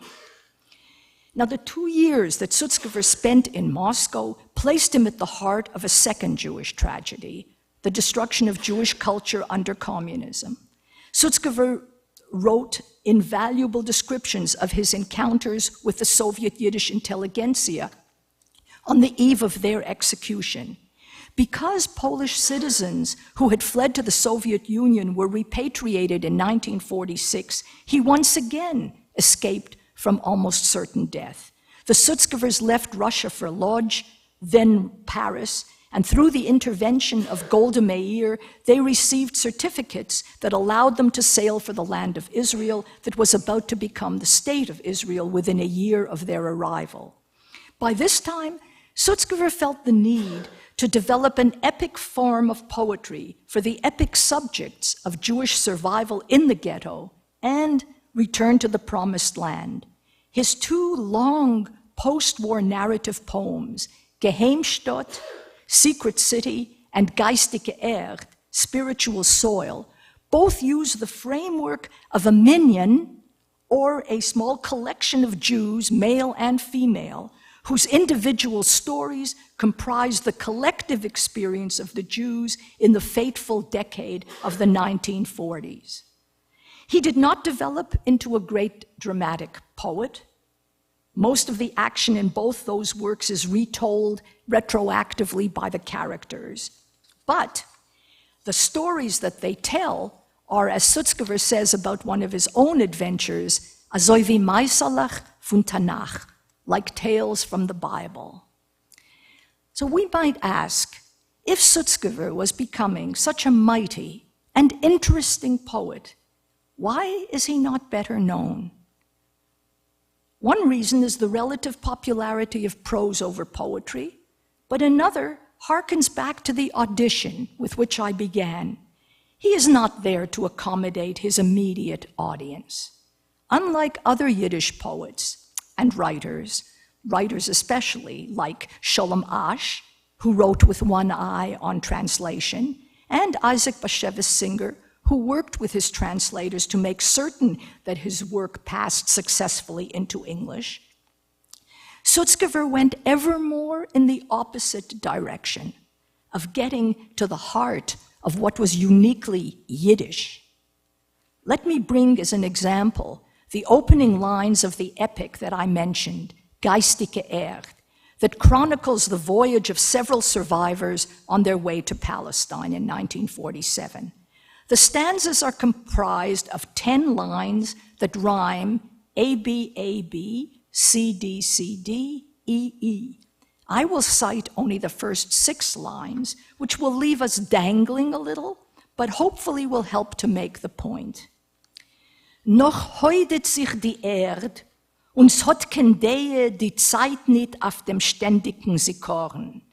Now, the 2 years that Sutzkever spent in Moscow placed him at the heart of a second Jewish tragedy, the destruction of Jewish culture under communism. Sutzkever wrote invaluable descriptions of his encounters with the Soviet Yiddish intelligentsia on the eve of their execution. Because Polish citizens who had fled to the Soviet Union were repatriated in 1946, he once again escaped from almost certain death. The Sutzkevers left Russia for Lodz, then Paris, and through the intervention of Golda Meir, they received certificates that allowed them to sail for the land of Israel that was about to become the state of Israel within a year of their arrival. By this time, Sutzkever felt the need to develop an epic form of poetry for the epic subjects of Jewish survival in the ghetto and return to the promised land. His two long post-war narrative poems, Geheimstadt, Secret City, and Geistige Erd, Spiritual Soil, both use the framework of a minyan, or a small collection of Jews, male and female, whose individual stories comprise the collective experience of the Jews in the fateful decade of the 1940s. He did not develop into a great dramatic poet. Most of the action in both those works is retold retroactively by the characters. But the stories that they tell are, as Sutzkever says about one of his own adventures, "Azoi wie Maisalach von Tanach," like tales from the Bible. So we might ask, if Sutzkever was becoming such a mighty and interesting poet, why is he not better known? One reason is the relative popularity of prose over poetry, but another harkens back to the audition with which I began. He is not there to accommodate his immediate audience. Unlike other Yiddish poets and writers especially like Sholem Asch, who wrote with one eye on translation, and Isaac Bashevis Singer, who worked with his translators to make certain that his work passed successfully into English, Sutzkever went ever more in the opposite direction of getting to the heart of what was uniquely Yiddish. Let me bring as an example the opening lines of the epic that I mentioned, Geistige Erd, that chronicles the voyage of several survivors on their way to Palestine in 1947. The stanzas are comprised of 10 lines that rhyme A, B, A, B, C, D, C, D, E, E. I will cite only the first 6 lines, which will leave us dangling a little, but hopefully will help to make the point. Noch heudet sich die Erd, uns hat kendeje die Zeit nicht auf dem ständigen Sikorn.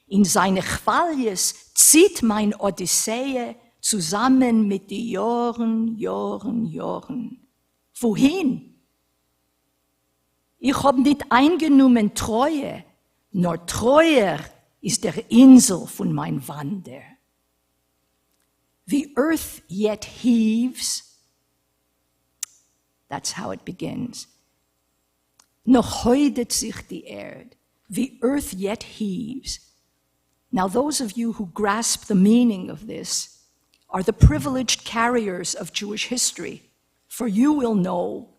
In seine Chwaljes zieht mein Odyssee zusammen mit die Jahren, Jahren, Jahren. Wohin? Ich hab nicht eingenommen Treue, nur treuer ist der Insel von mein Wander. The earth yet heaves. That's how it begins. Noch heudet sich die Erd. The earth yet heaves. Now, those of you who grasp the meaning of this are the privileged carriers of Jewish history, for you will know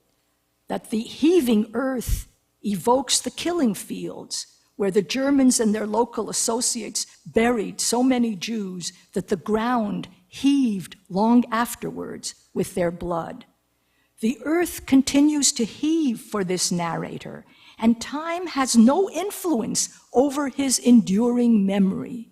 that the heaving earth evokes the killing fields, where the Germans and their local associates buried so many Jews that the ground heaved long afterwards with their blood. The earth continues to heave for this narrator, and time has no influence over his enduring memory.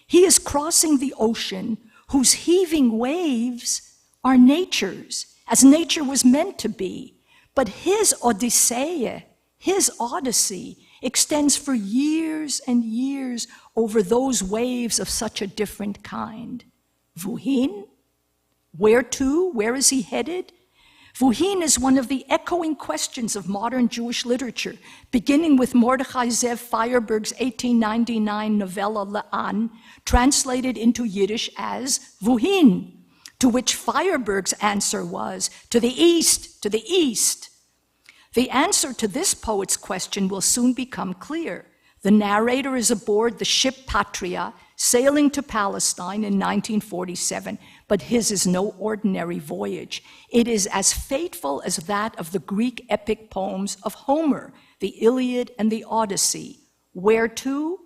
He is crossing the ocean whose heaving waves are nature's, as nature was meant to be. But his Odyssey, his odyssey, extends for years and years over those waves of such a different kind. Wohin? Where to? Where is he headed? Wohin is one of the echoing questions of modern Jewish literature, beginning with Mordechai Zev Feyerberg's 1899 novella Le'an, translated into Yiddish as Wohin, to which Feyerberg's answer was, to the east, to the east. The answer to this poet's question will soon become clear. The narrator is aboard the ship Patria, sailing to Palestine in 1947, but his is no ordinary voyage. It is as fateful as that of the Greek epic poems of Homer, the Iliad and the Odyssey. Where to?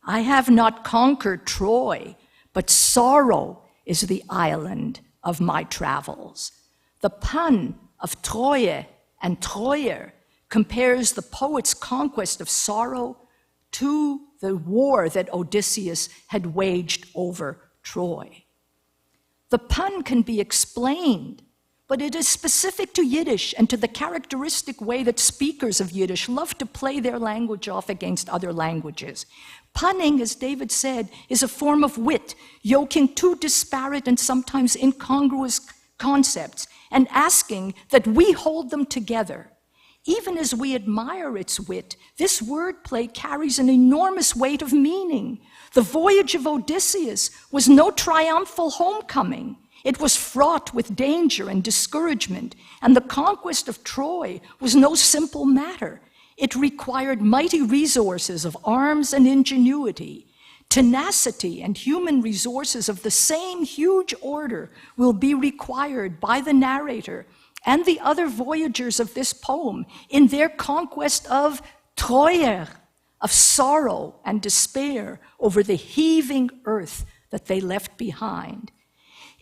I have not conquered Troy, but sorrow is the island of my travels. The pun of Troje and Treuer compares the poet's conquest of sorrow to the war that Odysseus had waged over Troy. The pun can be explained, but it is specific to Yiddish and to the characteristic way that speakers of Yiddish love to play their language off against other languages. Punning, as David said, is a form of wit, yoking two disparate and sometimes incongruous concepts and asking that we hold them together. Even as we admire its wit, this wordplay carries an enormous weight of meaning. The voyage of Odysseus was no triumphal homecoming. It was fraught with danger and discouragement, and the conquest of Troy was no simple matter. It required mighty resources of arms and ingenuity. Tenacity and human resources of the same huge order will be required by the narrator and the other voyagers of this poem in their conquest of Treuer, of sorrow and despair over the heaving earth that they left behind.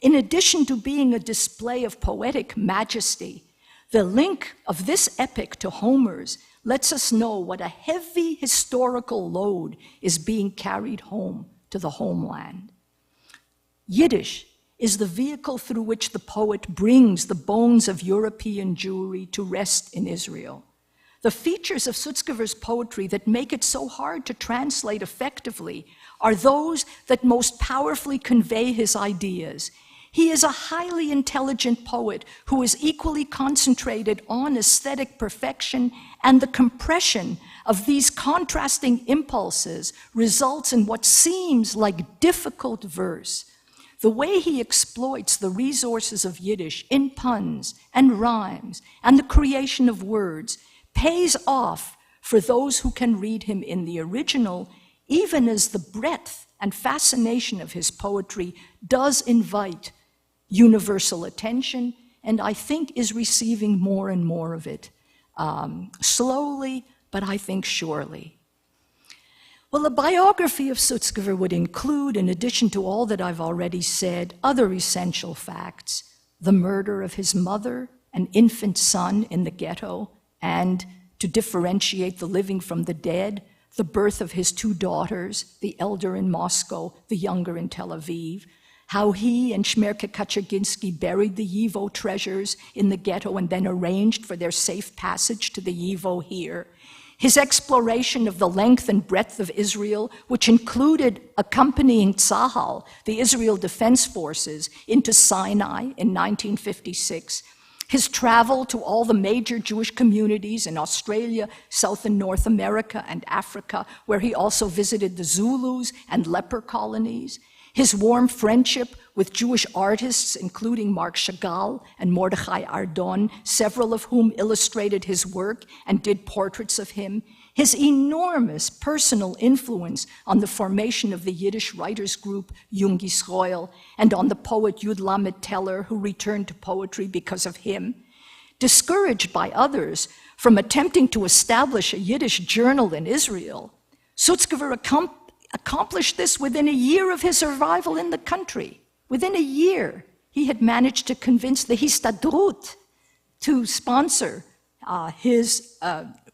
In addition to being a display of poetic majesty, the link of this epic to Homer's lets us know what a heavy historical load is being carried home to the homeland. Yiddish is the vehicle through which the poet brings the bones of European Jewry to rest in Israel. The features of Sutzkever's poetry that make it so hard to translate effectively are those that most powerfully convey his ideas. He is a highly intelligent poet who is equally concentrated on aesthetic perfection, and the compression of these contrasting impulses results in what seems like difficult verse. The way he exploits the resources of Yiddish in puns and rhymes and the creation of words pays off for those who can read him in the original, even as the breadth and fascination of his poetry does invite universal attention, and I think is receiving more and more of it, slowly, but I think surely. Well, a biography of Sutzkever would include, in addition to all that I've already said, other essential facts: the murder of his mother, an infant son in the ghetto, and, to differentiate the living from the dead, the birth of his two daughters, the elder in Moscow, the younger in Tel Aviv, how he and Shmerke Kaczerginski buried the YIVO treasures in the ghetto and then arranged for their safe passage to the YIVO here, his exploration of the length and breadth of Israel, which included accompanying Tzahal, the Israel Defense Forces, into Sinai in 1956, his travel to all the major Jewish communities in Australia, South and North America, and Africa, where he also visited the Zulus and leper colonies, his warm friendship with Jewish artists, including Marc Chagall and Mordechai Ardon, several of whom illustrated his work and did portraits of him, his enormous personal influence on the formation of the Yiddish writers group Jung Yisrael, and on the poet Yud Lamed Teller, who returned to poetry because of him. Discouraged by others from attempting to establish a Yiddish journal in Israel, Sutzkever accomplished this within a year of his arrival in the country. Within a year, he had managed to convince the Histadrut to sponsor his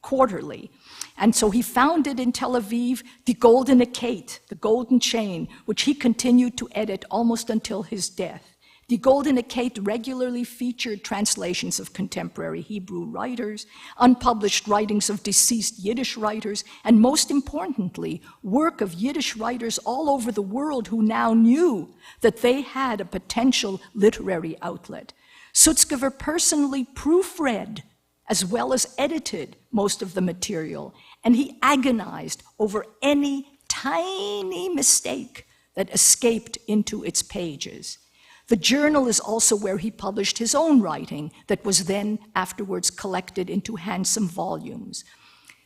quarterly. And so he founded in Tel Aviv the Golden Akate, the Golden Chain, which he continued to edit almost until his death. The Golden Akate regularly featured translations of contemporary Hebrew writers, unpublished writings of deceased Yiddish writers, and most importantly, work of Yiddish writers all over the world who now knew that they had a potential literary outlet. Sutzkever personally proofread as well as edited most of the material, and he agonized over any tiny mistake that escaped into its pages. The journal is also where he published his own writing that was then afterwards collected into handsome volumes.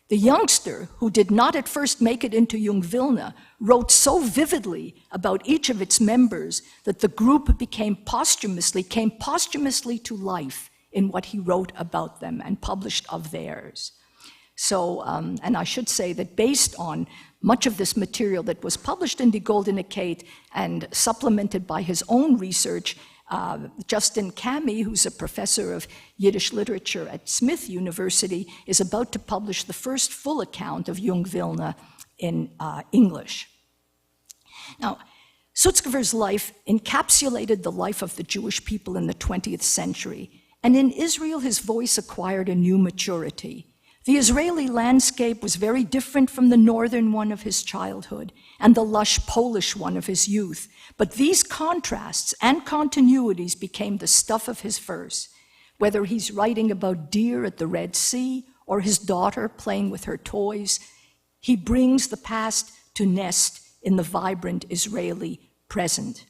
The youngster, who did not at first make it into Jung Vilna, wrote so vividly about each of its members that the group came posthumously to life in what he wrote about them and published of theirs. So, and I should say that based on much of this material that was published in the Golden Akate and supplemented by his own research, Justin Kami, who's a professor of Yiddish literature at Smith University, is about to publish the first full account of Jung Vilna in English. Now, Sutzkever's life encapsulated the life of the Jewish people in the 20th century, and in Israel his voice acquired a new maturity. The Israeli landscape was very different from the northern one of his childhood and the lush Polish one of his youth, but these contrasts and continuities became the stuff of his verse, whether he's writing about deer at the Red Sea or his daughter playing with her toys. He brings the past to nest in the vibrant Israeli present.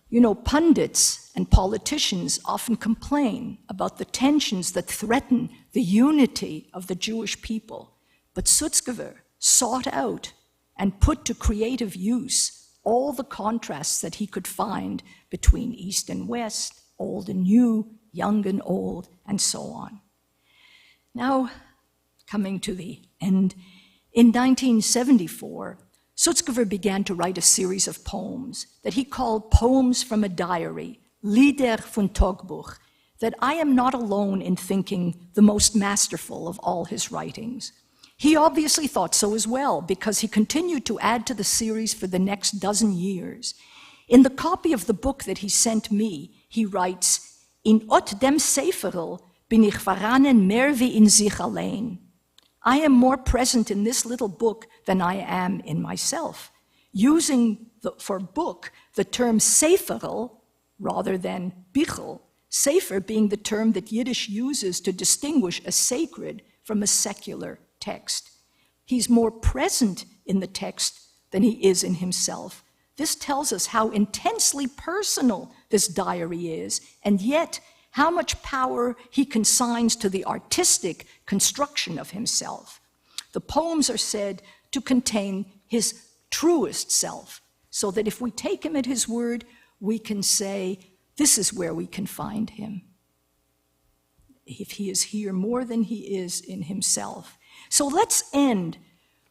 You know, pundits and politicians often complain about the tensions that threaten the unity of the Jewish people, but Sutzkever sought out and put to creative use all the contrasts that he could find between East and West, old and new, young and old, and so on. Now, coming to the end, in 1974, Sutzkever began to write a series of poems that he called Poems from a Diary, Lieder von Togbuch, that I am not alone in thinking the most masterful of all his writings. He obviously thought so as well, because he continued to add to the series for the next dozen years. In the copy of the book that he sent me, he writes, In ot dem Seferel bin ich veranen mehr wie in sich allein. I am more present in this little book than I am in myself, using for book the term Seferel rather than Bichel, Sefer being the term that Yiddish uses to distinguish a sacred from a secular text. He's more present in the text than he is in himself. This tells us how intensely personal this diary is, and yet how much power he consigns to the artistic construction of himself. The poems are said to contain his truest self, so that if we take him at his word, we can say, this is where we can find him. If he is here more than he is in himself. So let's end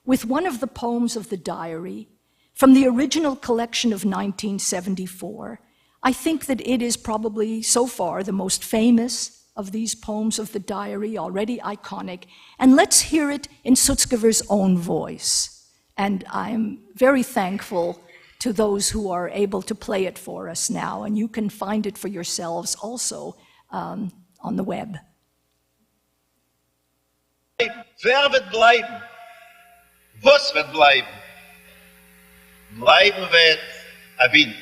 with one of the poems of the diary from the original collection of 1974. I think that it is probably, so far, the most famous of these poems of the diary, already iconic. And let's hear it in Sutzkever's own voice. And I'm very thankful to those who are able to play it for us now. And you can find it for yourselves also on the web. Wer wird bleiben? Was wird bleiben? Bleiben wird ein Wind.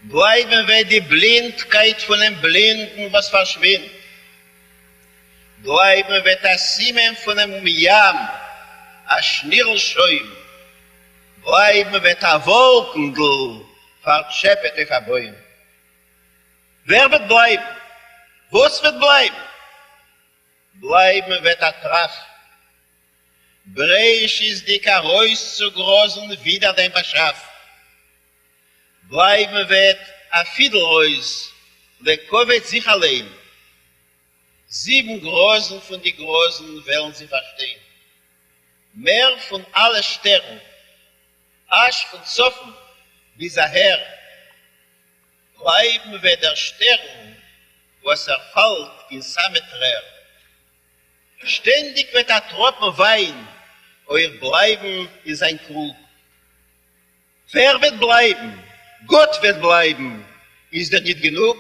Bleiben wird die Blindheit von dem Blinden, was verschwindet. Bleiben wird das Siemen von dem Jam, ein Schnirlschäum. Bleiben wird ein Wolkendl, verscheppet auf ein Bäum. Wer wird bleiben? Was wird bleiben? Bleiben wird ein Traf. Breisch ist die Karois zu großen wider den Beschaff. Bleiben wird ein Fiedelreus, der Kovet sich allein. 7 Großen von die Großen werden sie verstehen. Mehr von allen Sternen, Asch von Zoffen bis daher. Bleiben wird der Stern, was fällt in Sameträr. Ständig wird ein Tropfen Wein, euer Bleiben ist ein Krug. Wer wird bleiben? Gott wird bleiben. Ist das nicht genug?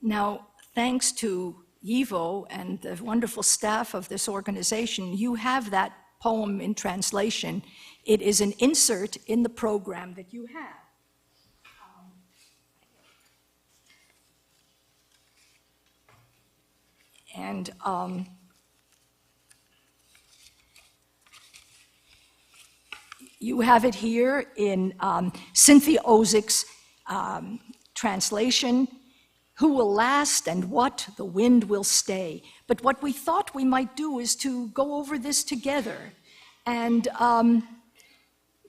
Now, thanks to YIVO and the wonderful staff of this organization, you have that poem in translation. It is an insert in the program that you have. And you have it here in Cynthia Ozik's translation, who will last and what the wind will stay. But what we thought we might do is to go over this together and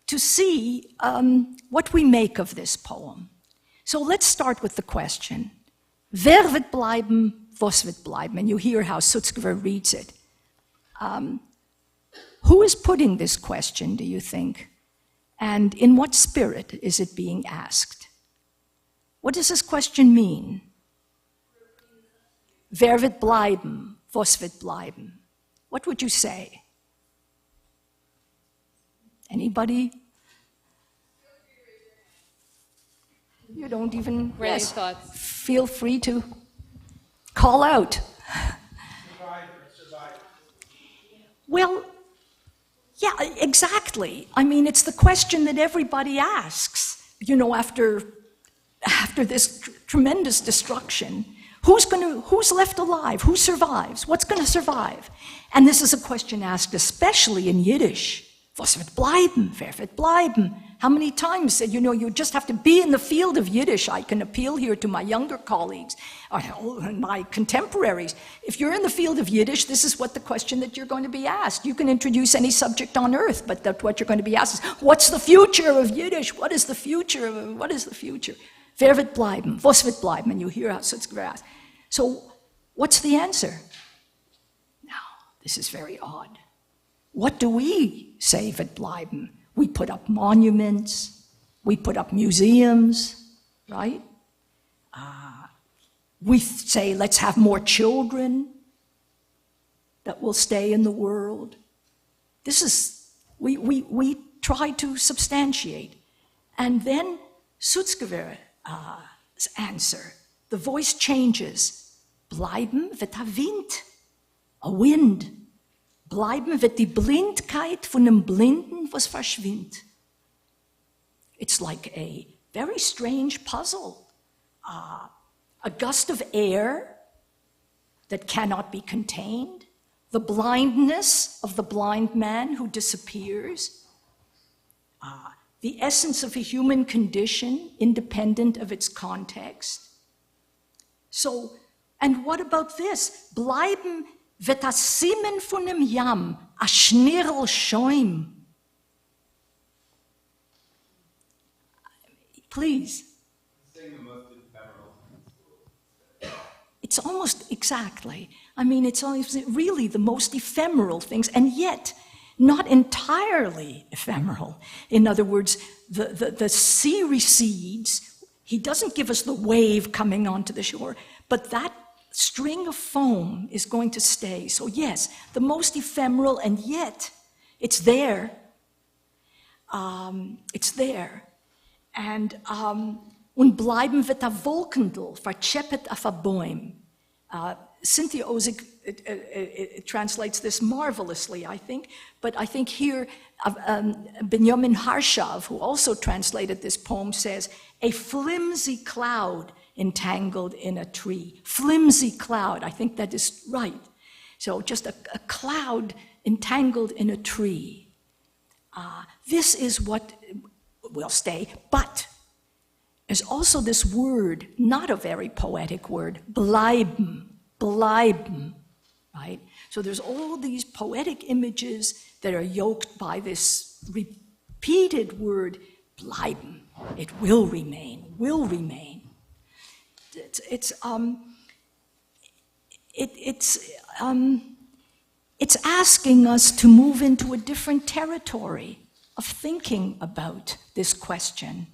to see what we make of this poem. So let's start with the question. Wer wird bleiben? Was wird bleiben? And you hear how Sutzkever reads it. Who is putting this question, do you think? And in what spirit is it being asked? What does this question mean? Wer wird bleiben? Was wird bleiben? What would you say? Anybody? You don't even feel free to call out. Survivor. Well, yeah, exactly. I mean, it's the question that everybody asks, you know, after this tremendous destruction. Who's left alive? Who survives? What's going to survive? And this is a question asked especially in Yiddish. Was wird bleiben? Wer wird bleiben? How many times, you know, you just have to be in the field of Yiddish. I can appeal here to my younger colleagues, and my contemporaries. If you're in the field of Yiddish, this is what the question that you're going to be asked. You can introduce any subject on earth, but that's what you're going to be asked is, what's the future of Yiddish? What is the future? What is the future? Wer wird bleiben? Was wird bleiben? And you hear how Sutzkever asks. So what's the answer? Now, this is very odd. What do we say wird bleiben? We put up monuments, we put up museums, right? We say, let's have more children that will stay in the world. This is, we try to substantiate. And then Sutzkever's answer, the voice changes. Bleiben wird ein Wind, a wind. Bleiben wird die Blindheit von dem Blinden, was verschwindet. It's like a very strange puzzle. A gust of air that cannot be contained, the blindness of the blind man who disappears, the essence of a human condition independent of its context, So, and what about this? Bleiben wird das Simen von dem Yam, a Schnirrl Schäum. Please. It's almost exactly. I mean, it's really the most ephemeral things, and yet not entirely ephemeral. In other words, the sea recedes. He doesn't give us the wave coming onto the shore, but that string of foam is going to stay. So yes, the most ephemeral, and yet it's there. It's there. And und bleiben wird a Wolkendel, vercheppet auf a Bäum. Cynthia Ozick translates this marvelously, I think, but I think here Benjamin Harshav, who also translated this poem, says, a flimsy cloud entangled in a tree. Flimsy cloud, I think that is right. So just a cloud entangled in a tree. This is what will stay, but there's also this word, not a very poetic word, bleiben, bleiben, right? So there's all these poetic images that are yoked by this repeated word, bleiben. It will remain, will remain. It's asking us to move into a different territory of thinking about this question.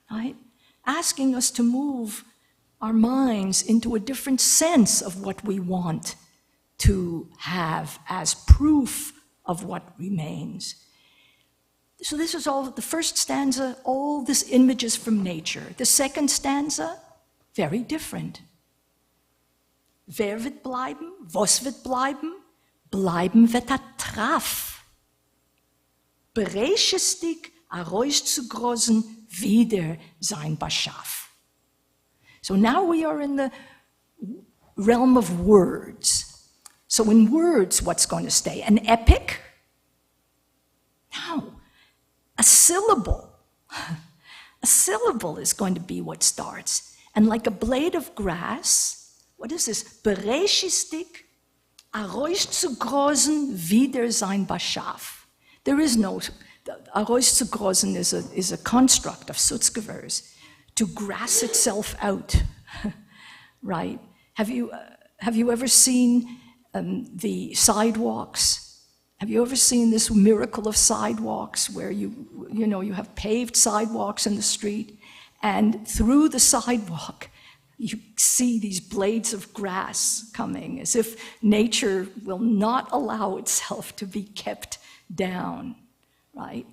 Right? Asking us to move our minds into a different sense of what we want to have as proof of what remains. So this is all, the first stanza, all these images from nature. The second stanza, very different. Wer wird bleiben? Was wird bleiben? Bleiben wird a Traf. Bereichestig a Reus zu großen wieder sein Beschaff. So now we are in the realm of words. So in words, what's going to stay? An epic? No. A syllable. A syllable is going to be what starts. And like a blade of grass, what is this? Bereichestig a Reus zu großen wieder sein Beschaff. There is no... Arois zu großen is a construct of Sutzkever's, to grass itself out, right? Have you ever seen the sidewalks? Have you ever seen this miracle of sidewalks where you have paved sidewalks in the street, and through the sidewalk you see these blades of grass coming, as if nature will not allow itself to be kept down. Right?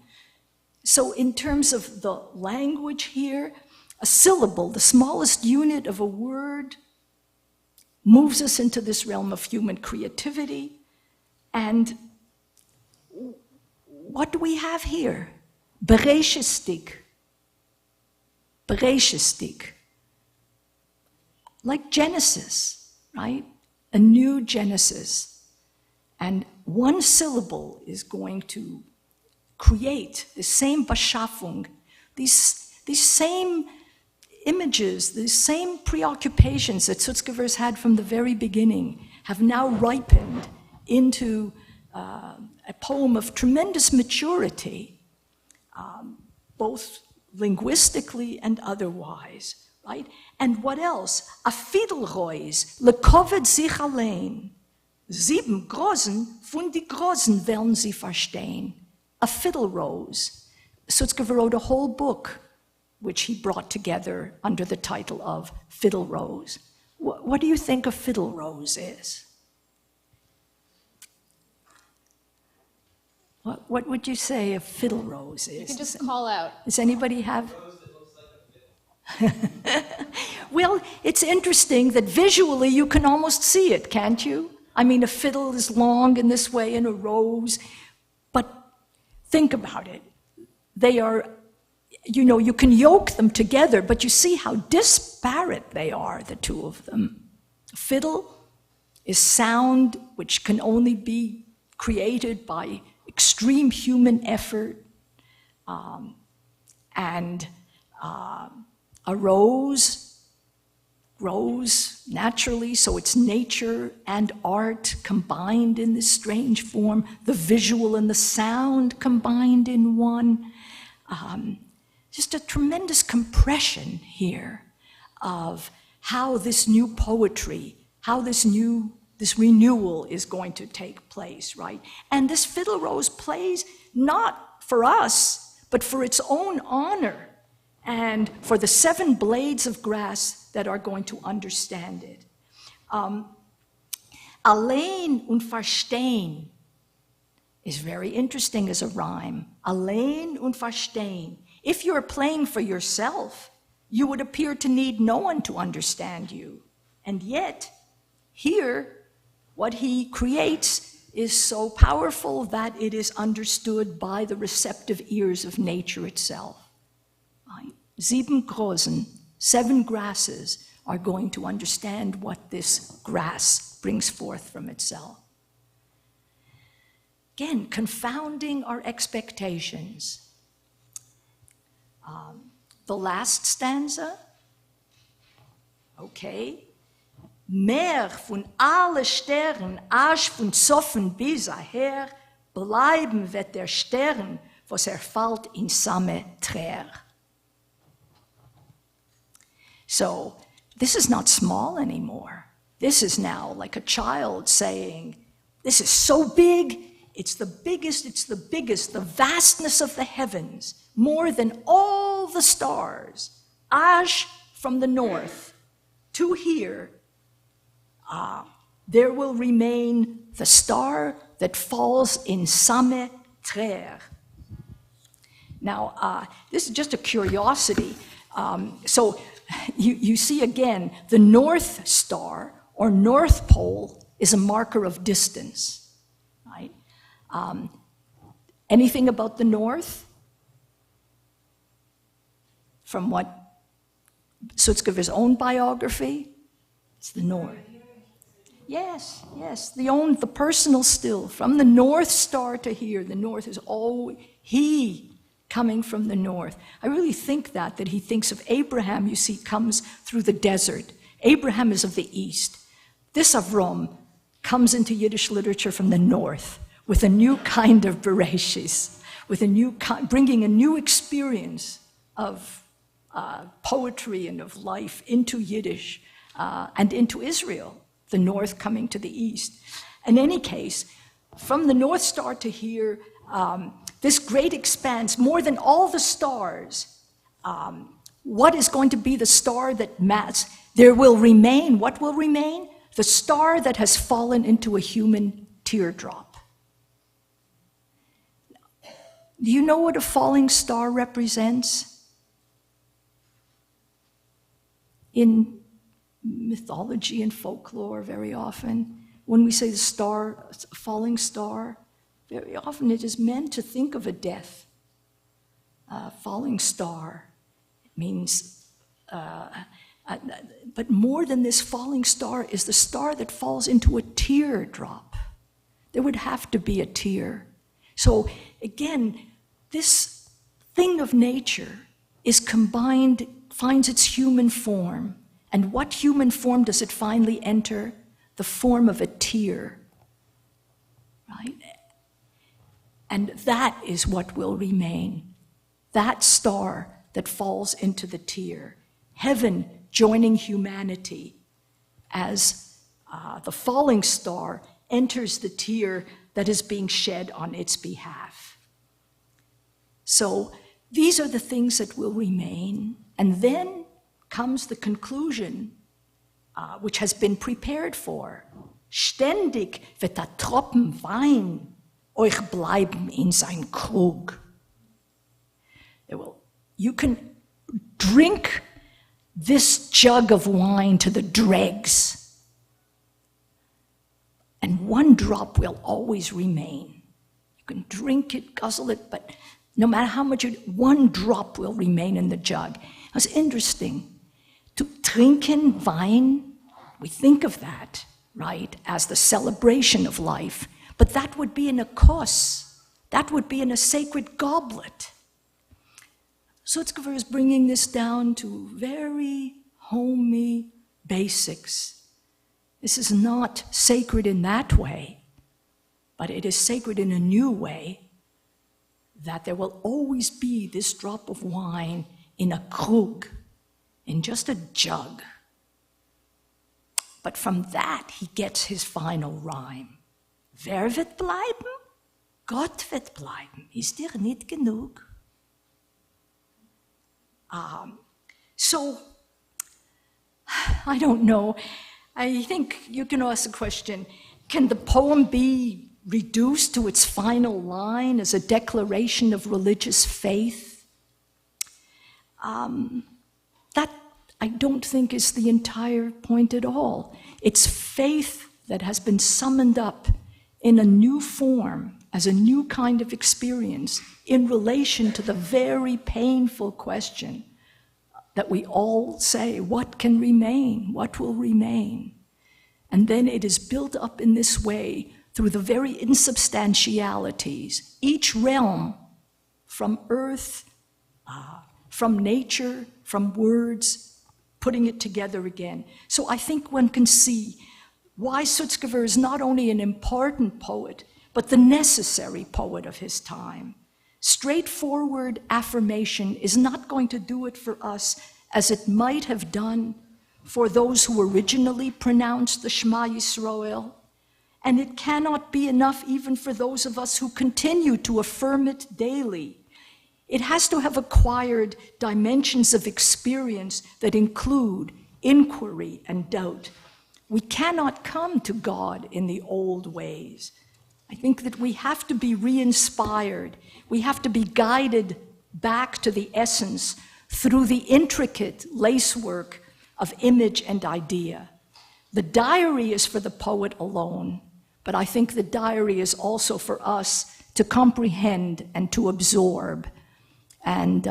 So in terms of the language here, a syllable, the smallest unit of a word, moves us into this realm of human creativity. And what do we have here? Bereichestig. Bereichestig. Like Genesis, right? A new Genesis. And one syllable is going to create the same Beschaffung, these same images, these same preoccupations that Sutzkever's had from the very beginning have now ripened into a poem of tremendous maturity, both linguistically and otherwise, right? And what else? A Fidelreus, le kovet sich allein. 7 Großen von die Großen werden sie verstehen. A fiddle rose. Sutzkever wrote a whole book, which he brought together under the title of Fiddle Rose. What do you think a fiddle rose is? What would you say a fiddle rose is? You can just call out. Does anybody have? Well, it's interesting that visually you can almost see it, can't you? I mean, a fiddle is long in this way and a rose, but think about it. They are, you can yoke them together, but you see how disparate they are, the two of them. A fiddle is sound which can only be created by extreme human effort, and a rose grows naturally, so it's nature and art combined in this strange form, the visual and the sound combined in one. Just a tremendous compression here of how this new poetry, how this renewal is going to take place, right? And this fiddle rose plays not for us, but for its own honor and for the 7 blades of grass that are going to understand it. Allein und verstehen is very interesting as a rhyme. Allein und verstehen. If you're playing for yourself, you would appear to need no one to understand you. And yet, here, what he creates is so powerful that it is understood by the receptive ears of nature itself. Right? 7 Rosen, 7 grasses, are going to understand what this grass brings forth from itself. Again, confounding our expectations. The last stanza, okay. Mehr von alle Sternen, Asch von Zoffen bis her, bleiben wird der Stern, was fällt in same Trär. So, this is not small anymore. This is now like a child saying, this is so big, it's the biggest, the vastness of the heavens, more than all the stars. Ash from the north to here, there will remain the star that falls in same trère. Now, this is just a curiosity. So you see again, the North Star or North Pole is a marker of distance, right? Anything about the North? From what Sutzkever's own biography? It's the North. Yes, the personal still. From the North Star to here, the North is always he coming from the North. I really think that he thinks of Abraham, you see, comes through the desert. Abraham is of the East. This Avram comes into Yiddish literature from the North with a new kind of Bereshis, with bringing a new experience of poetry and of life into Yiddish and into Israel, the North coming to the East. In any case, from the North Star to here, this great expanse, more than all the stars, what is going to be the star that matters? There will remain, what will remain? The star that has fallen into a human teardrop. Do you know what a falling star represents? In mythology and folklore, very often, when we say the star, a falling star, very often it is meant to think of a death. Falling star, it means, but more than this falling star is the star that falls into a teardrop. There would have to be a tear. So again, this thing of nature is combined, finds its human form. And what human form does it finally enter? The form of a tear, right? And that is what will remain. That star that falls into the tear. Heaven joining humanity as the falling star enters the tear that is being shed on its behalf. So these are the things that will remain. And then comes the conclusion, which has been prepared for. Ständig wird der Tropfen Wein euch bleiben in sein Krug. You can drink this jug of wine to the dregs, and one drop will always remain. You can drink it, guzzle it, but no matter how much, one drop will remain in the jug. It's interesting. To trinken Wein, we think of that, right, as the celebration of life, but that would be in a kos, that would be in a sacred goblet. Sutzkever is bringing this down to very homey, basics. This is not sacred in that way, but it is sacred in a new way, that there will always be this drop of wine in a krug, in just a jug. But from that, he gets his final rhyme. Wer wird bleiben? Gott wird bleiben. Ist dir nicht genug? So, I don't know. I think you can ask the question, can the poem be reduced to its final line as a declaration of religious faith? That, I don't think, is the entire point at all. It's faith that has been summoned up in a new form, as a new kind of experience, in relation to the very painful question that we all say, what can remain? What will remain? And then it is built up in this way through the very insubstantialities. Each realm, from earth, from nature, from words, putting it together again. So I think one can see why Sutzkever is not only an important poet, but the necessary poet of his time. Straightforward affirmation is not going to do it for us as it might have done for those who originally pronounced the Shema Yisrael, and it cannot be enough even for those of us who continue to affirm it daily. It has to have acquired dimensions of experience that include inquiry and doubt. We cannot come to God in the old ways. I think that we have to be re-inspired. We have to be guided back to the essence through the intricate lacework of image and idea. The diary is for the poet alone, but I think the diary is also for us to comprehend and to absorb. And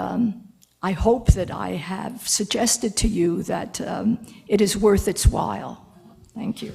I hope that I have suggested to you that it is worth its while. Thank you.